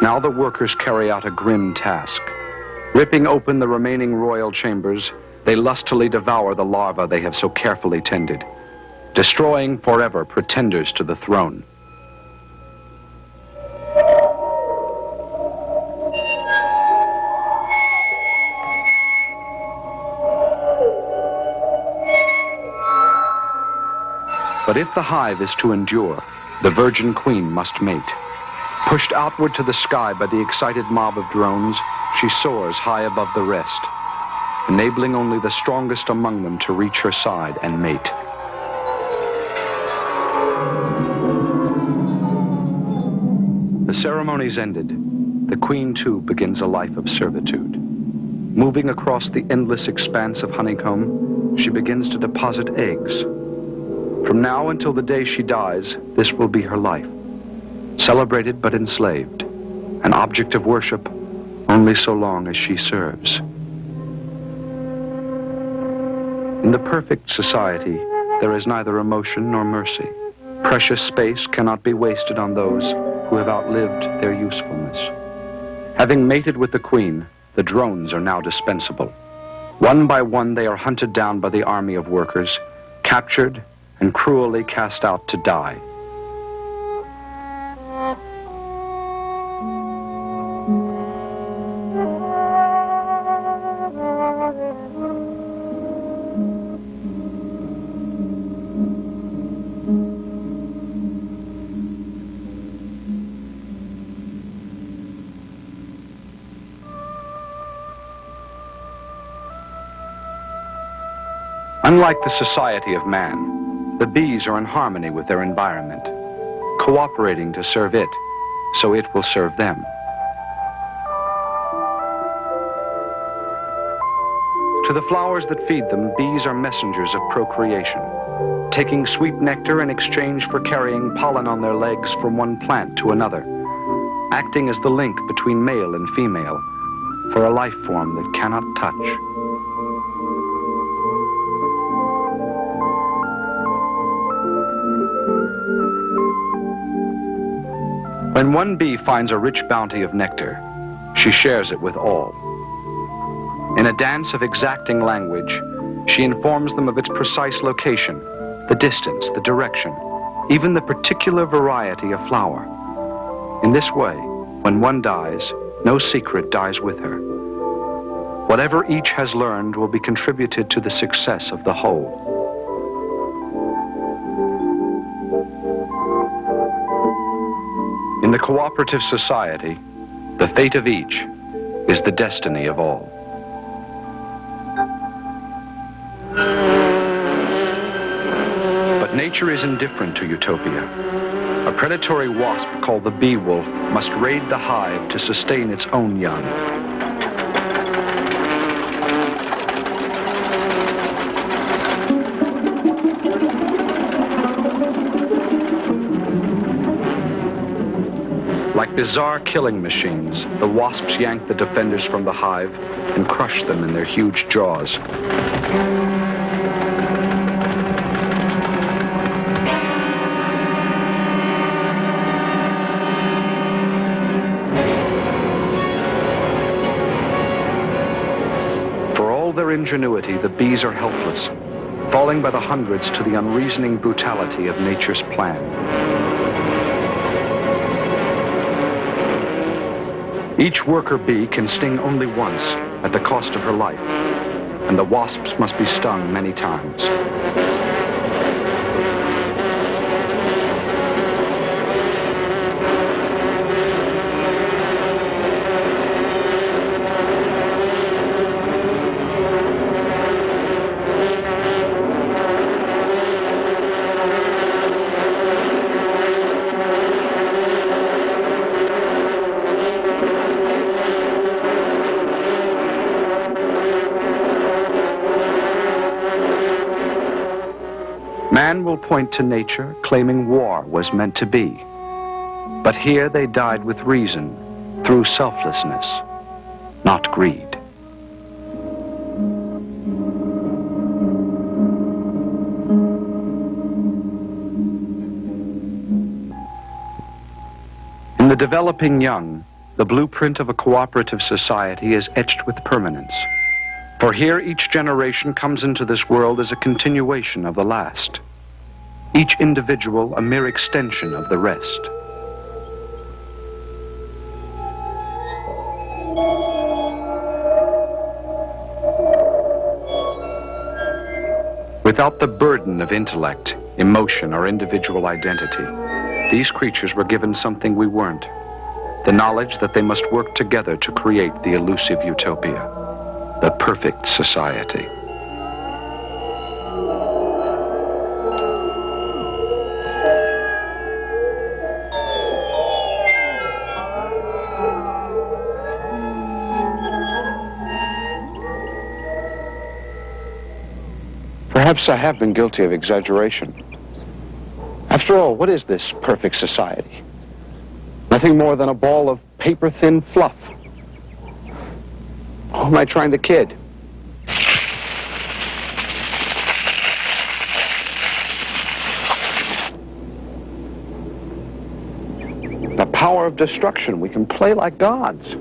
Now the workers carry out a grim task. Ripping open the remaining royal chambers, they lustily devour the larvae they have so carefully tended, destroying forever pretenders to the throne. But if the hive is to endure, the virgin queen must mate. Pushed outward to the sky by the excited mob of drones, she soars high above the rest, enabling only the strongest among them to reach her side and mate. The ceremonies ended, the queen too begins a life of servitude. Moving across the endless expanse of honeycomb, she begins to deposit eggs. From now until the day she dies, this will be her life. Celebrated but enslaved, an object of worship only so long as she serves. In the perfect society, there is neither emotion nor mercy. Precious space cannot be wasted on those who have outlived their usefulness. Having mated with the queen, the drones are now dispensable. One by one, they are hunted down by the army of workers, captured and cruelly cast out to die. Unlike the society of man, the bees are in harmony with their environment, cooperating to serve it, so it will serve them. To the flowers that feed them, bees are messengers of procreation, taking sweet nectar in exchange for carrying pollen on their legs from one plant to another, acting as the link between male and female for a life form that cannot touch. When one bee finds a rich bounty of nectar, she shares it with all. In a dance of exacting language, she informs them of its precise location, the distance, the direction, even the particular variety of flower. In this way, when one dies, no secret dies with her. Whatever each has learned will be contributed to the success of the whole. In the cooperative society, the fate of each is the destiny of all. But nature is indifferent to utopia. A predatory wasp called the bee wolf must raid the hive to sustain its own young. Like bizarre killing machines, the wasps yank the defenders from the hive and crush them in their huge jaws. For all their ingenuity, the bees are helpless, falling by the hundreds to the unreasoning brutality of nature's plan. Each worker bee can sting only once at the cost of her life, and the wasps must be stung many times. Man will point to nature, claiming war was meant to be. But here they died with reason, through selflessness, not greed. In the developing young, the blueprint of a cooperative society is etched with permanence. For here each generation comes into this world as a continuation of the last. Each individual a mere extension of the rest. Without the burden of intellect, emotion, or individual identity, these creatures were given something we weren't, the knowledge that they must work together to create the elusive utopia, the perfect society. Perhaps I have been guilty of exaggeration. After all, what is this perfect society? Nothing more than a ball of paper-thin fluff. Who am I trying to kid? The power of destruction. We can play like gods.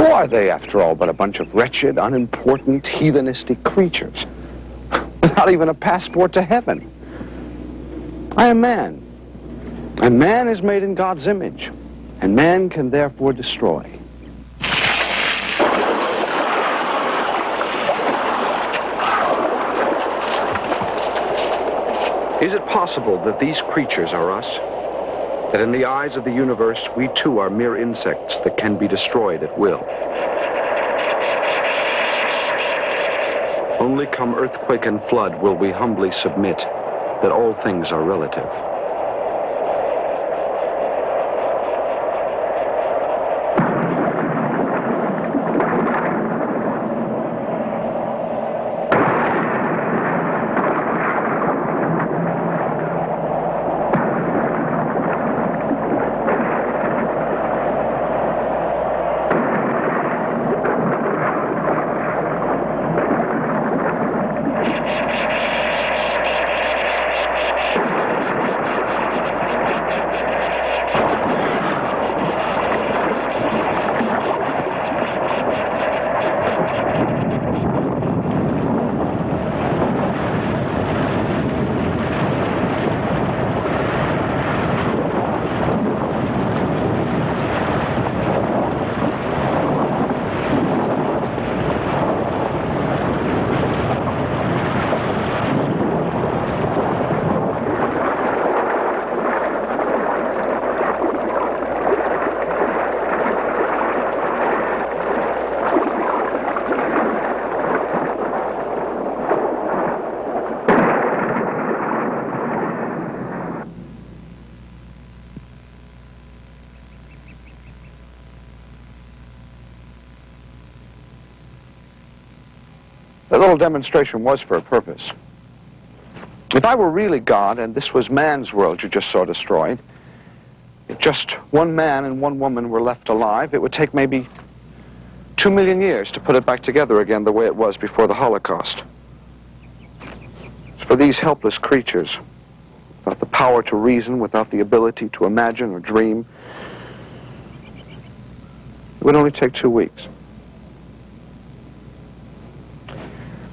Who are they, after all, but a bunch of wretched, unimportant, heathenistic creatures without even a passport to heaven? I am man, and man is made in God's image, and man can therefore destroy. Is it possible that these creatures are us? That in the eyes of the universe, we too are mere insects that can be destroyed at will? Only come earthquake and flood will we humbly submit that all things are relative. The little demonstration was for a purpose. If I were really God and this was man's world you just saw destroyed, if just one man and one woman were left alive, it would take maybe 2 million years to put it back together again the way it was before the Holocaust. For these helpless creatures, without the power to reason, without the ability to imagine or dream, it would only take 2 weeks.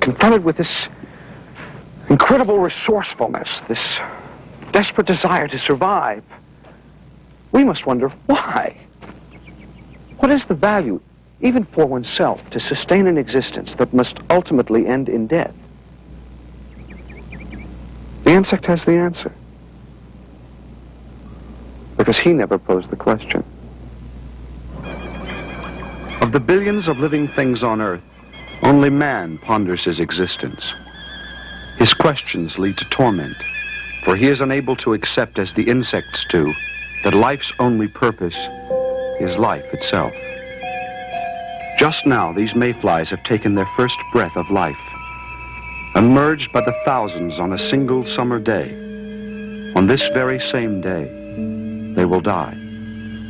Confronted with this incredible resourcefulness, this desperate desire to survive, we must wonder why. What is the value, even for oneself, to sustain an existence that must ultimately end in death? The insect has the answer, because he never posed the question. Of the billions of living things on Earth, only man ponders his existence. His questions lead to torment, for he is unable to accept, as the insects do, that life's only purpose is life itself. Just now, these mayflies have taken their first breath of life. Emerged by the thousands on a single summer day, on this very same day, they will die,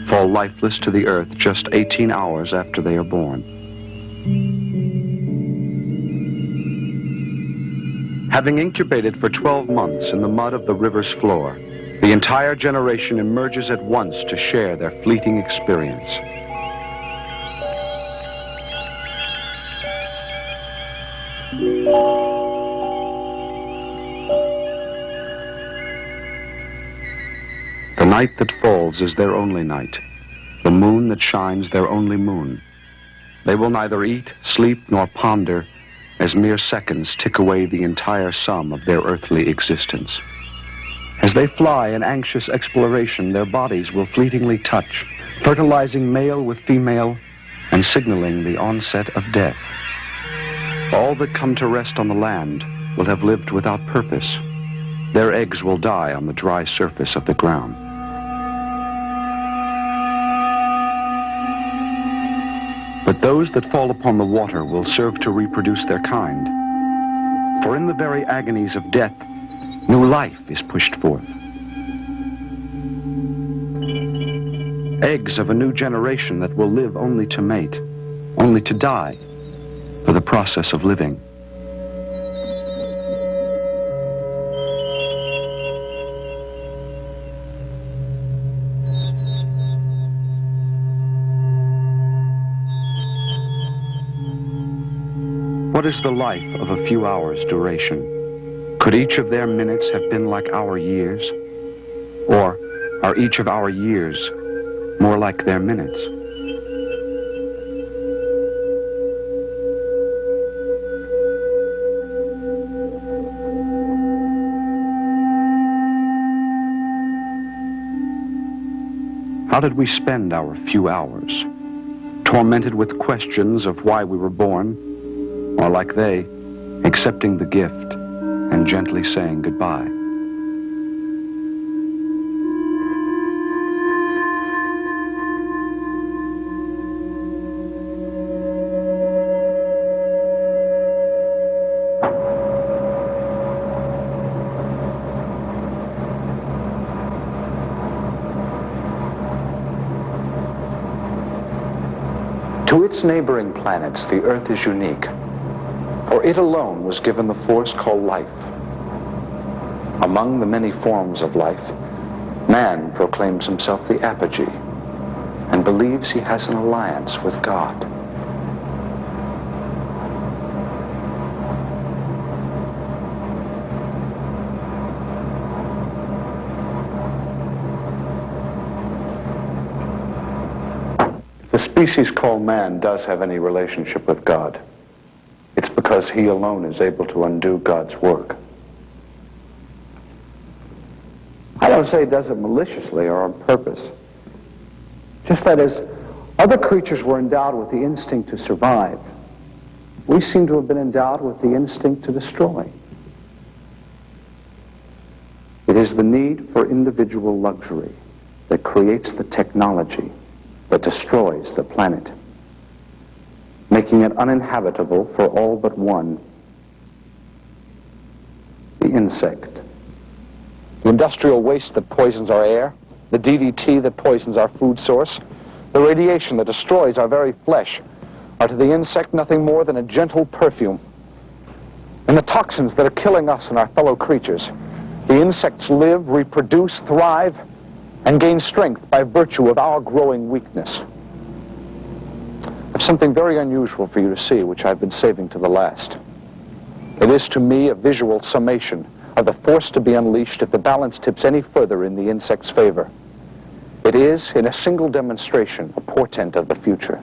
fall lifeless to the earth just 18 hours after they are born. Having incubated for 12 months in the mud of the river's floor, the entire generation emerges at once to share their fleeting experience. The night that falls is their only night, the moon that shines their only moon. They will neither eat, sleep, nor ponder, as mere seconds tick away the entire sum of their earthly existence. As they fly in anxious exploration, their bodies will fleetingly touch, fertilizing male with female and signaling the onset of death. All that come to rest on the land will have lived without purpose. Their eggs will die on the dry surface of the ground. But those that fall upon the water will serve to reproduce their kind. For in the very agonies of death, new life is pushed forth. Eggs of a new generation that will live only to mate, only to die for the process of living. What is the life of a few hours' duration? Could each of their minutes have been like our years? Or are each of our years more like their minutes? How did we spend our few hours? Tormented with questions of why we were born, or like they, accepting the gift and gently saying goodbye? To its neighboring planets, the Earth is unique, for it alone was given the force called life. Among the many forms of life, man proclaims himself the apogee and believes he has an alliance with God. The species called man does have any relationship with God. It's because he alone is able to undo God's work. I don't say he does it maliciously or on purpose. Just that as other creatures were endowed with the instinct to survive, we seem to have been endowed with the instinct to destroy. It is the need for individual luxury that creates the technology that destroys the planet, making it uninhabitable for all but one, the insect. The industrial waste that poisons our air, the DDT that poisons our food source, the radiation that destroys our very flesh are to the insect nothing more than a gentle perfume. And the toxins that are killing us and our fellow creatures, the insects live, reproduce, thrive, and gain strength by virtue of our growing weakness. I have something very unusual for you to see, which I've been saving to the last. It is to me a visual summation of the force to be unleashed if the balance tips any further in the insect's favor. It is, in a single demonstration, a portent of the future.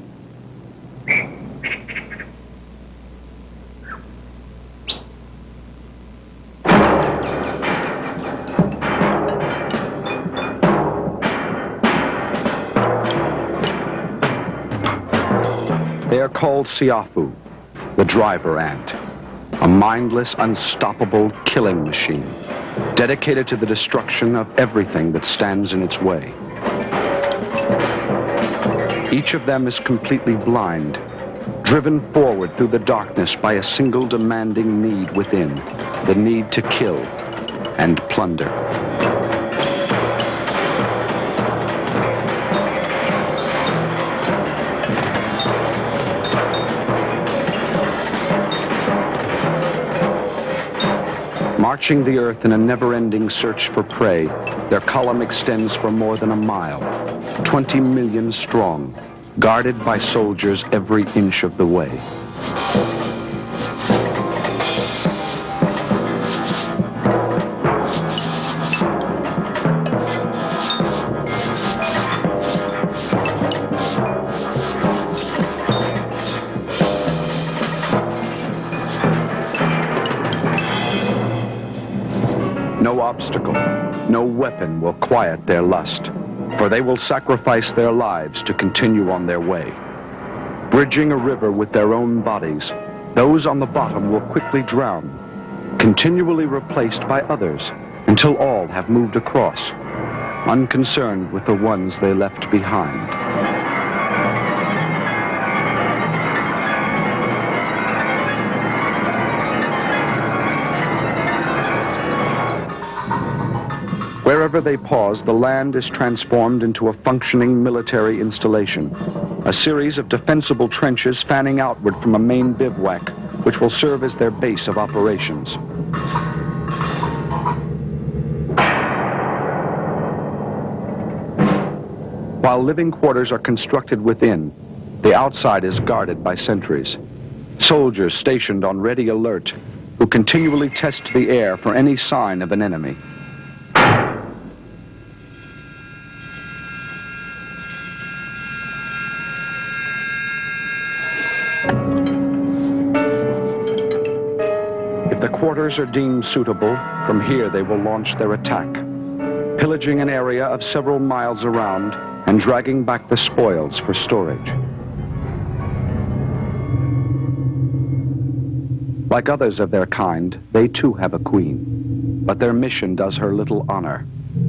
They are called Siafu, the driver ant, a mindless, unstoppable killing machine, dedicated to the destruction of everything that stands in its way. Each of them is completely blind, driven forward through the darkness by a single demanding need within, the need to kill and plunder. Marching the earth in a never-ending search for prey, their column extends for more than a mile, 20 million strong, guarded by soldiers every inch of the way. No obstacle, no weapon will quiet their lust, for they will sacrifice their lives to continue on their way. Bridging a river with their own bodies, those on the bottom will quickly drown, continually replaced by others until all have moved across, unconcerned with the ones they left behind. Wherever they pause, the land is transformed into a functioning military installation, a series of defensible trenches fanning outward from a main bivouac, which will serve as their base of operations. While living quarters are constructed within, the outside is guarded by sentries. Soldiers stationed on ready alert who continually test the air for any sign of an enemy. If the quarters are deemed suitable, from here they will launch their attack, pillaging an area of several miles around and dragging back the spoils for storage. Like others of their kind, they too have a queen, but their mission does her little honor.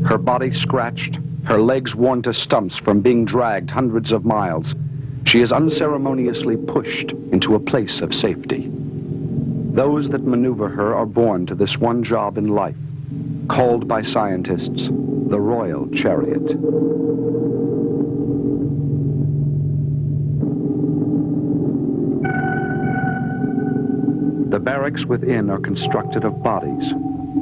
Her body scratched, her legs worn to stumps from being dragged hundreds of miles, she is unceremoniously pushed into a place of safety. Those that maneuver her are born to this one job in life, called by scientists the royal chariot. The barracks within are constructed of bodies,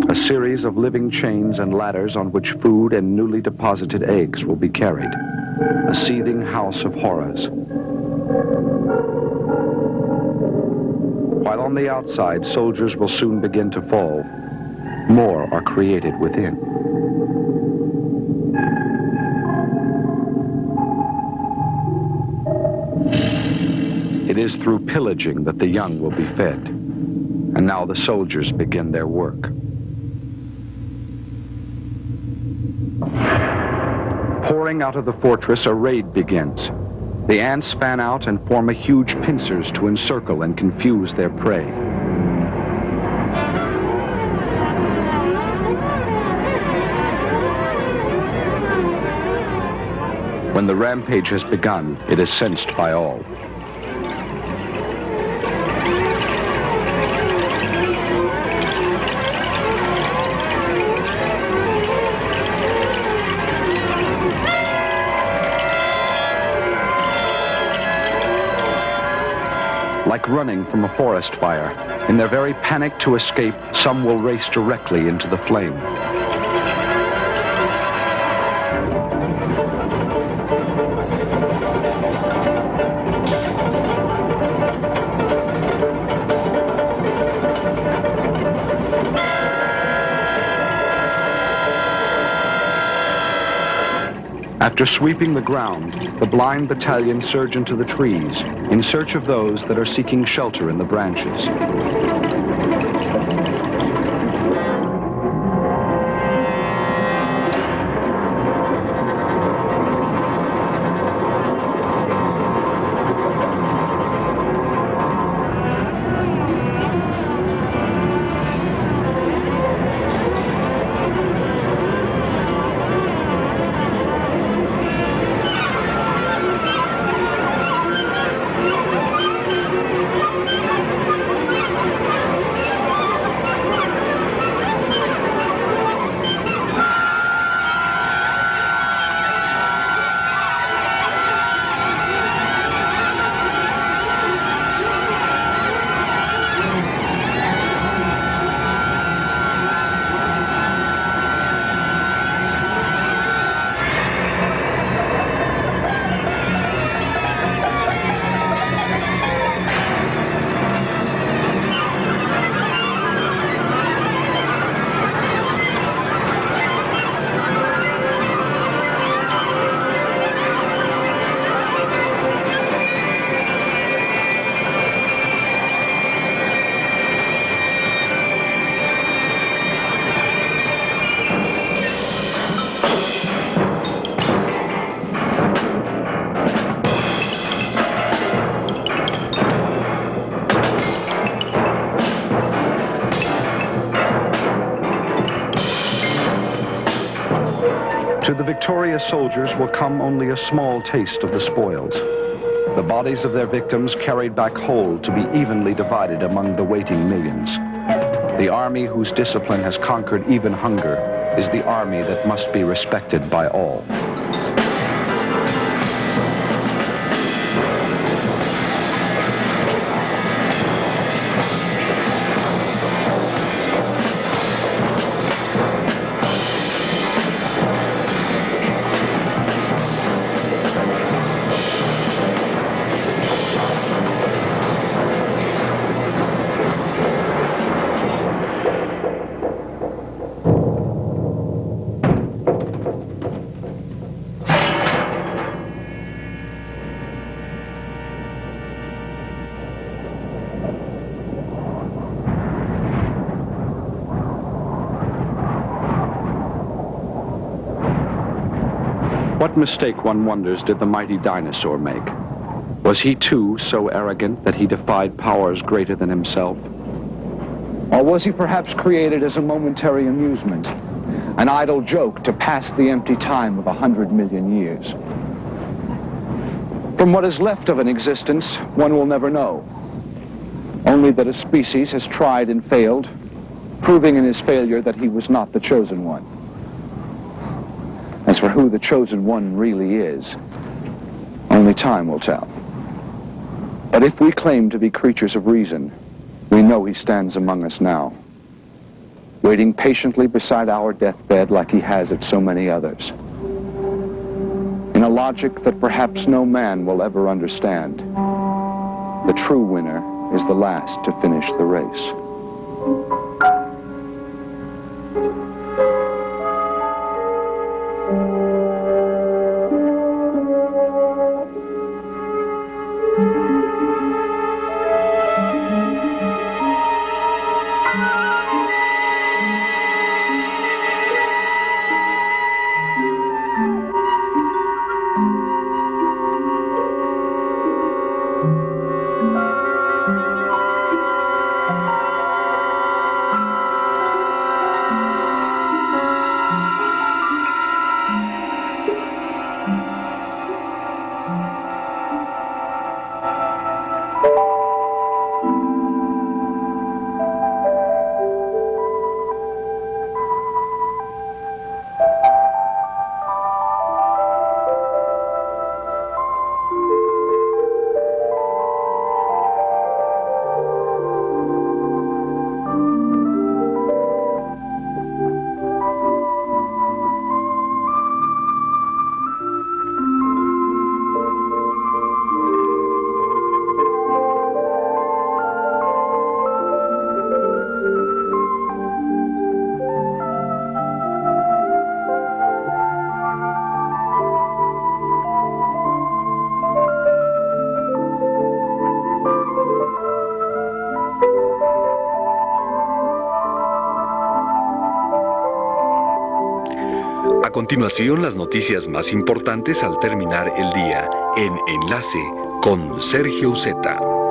a series of living chains and ladders on which food and newly deposited eggs will be carried, a seething house of horrors. While on the outside, soldiers will soon begin to fall, more are created within. It is through pillaging that the young will be fed. And now the soldiers begin their work. Pouring out of the fortress, a raid begins. The ants fan out and form a huge pincers to encircle and confuse their prey. When the rampage has begun, it is sensed by all. Like running from a forest fire, in their very panic to escape, some will race directly into the flame. After sweeping the ground, the blind battalion surge into the trees in search of those that are seeking shelter in the branches. To the victorious soldiers will come only a small taste of the spoils. The bodies of their victims carried back whole to be evenly divided among the waiting millions. The army whose discipline has conquered even hunger is the army that must be respected by all. What mistake, one wonders, did the mighty dinosaur make? Was he too so arrogant that he defied powers greater than himself? Or was he perhaps created as a momentary amusement, an idle joke to pass the empty time of 100 million years? From what is left of an existence, one will never know. Only that a species has tried and failed, proving in his failure that he was not the chosen one. As for who the chosen one really is, only time will tell. But if we claim to be creatures of reason, we know he stands among us now, waiting patiently beside our deathbed like he has at so many others. In a logic that perhaps no man will ever understand, the true winner is the last to finish the race. A continuación, las noticias más importantes al terminar el día en Enlace con Sergio Uceta.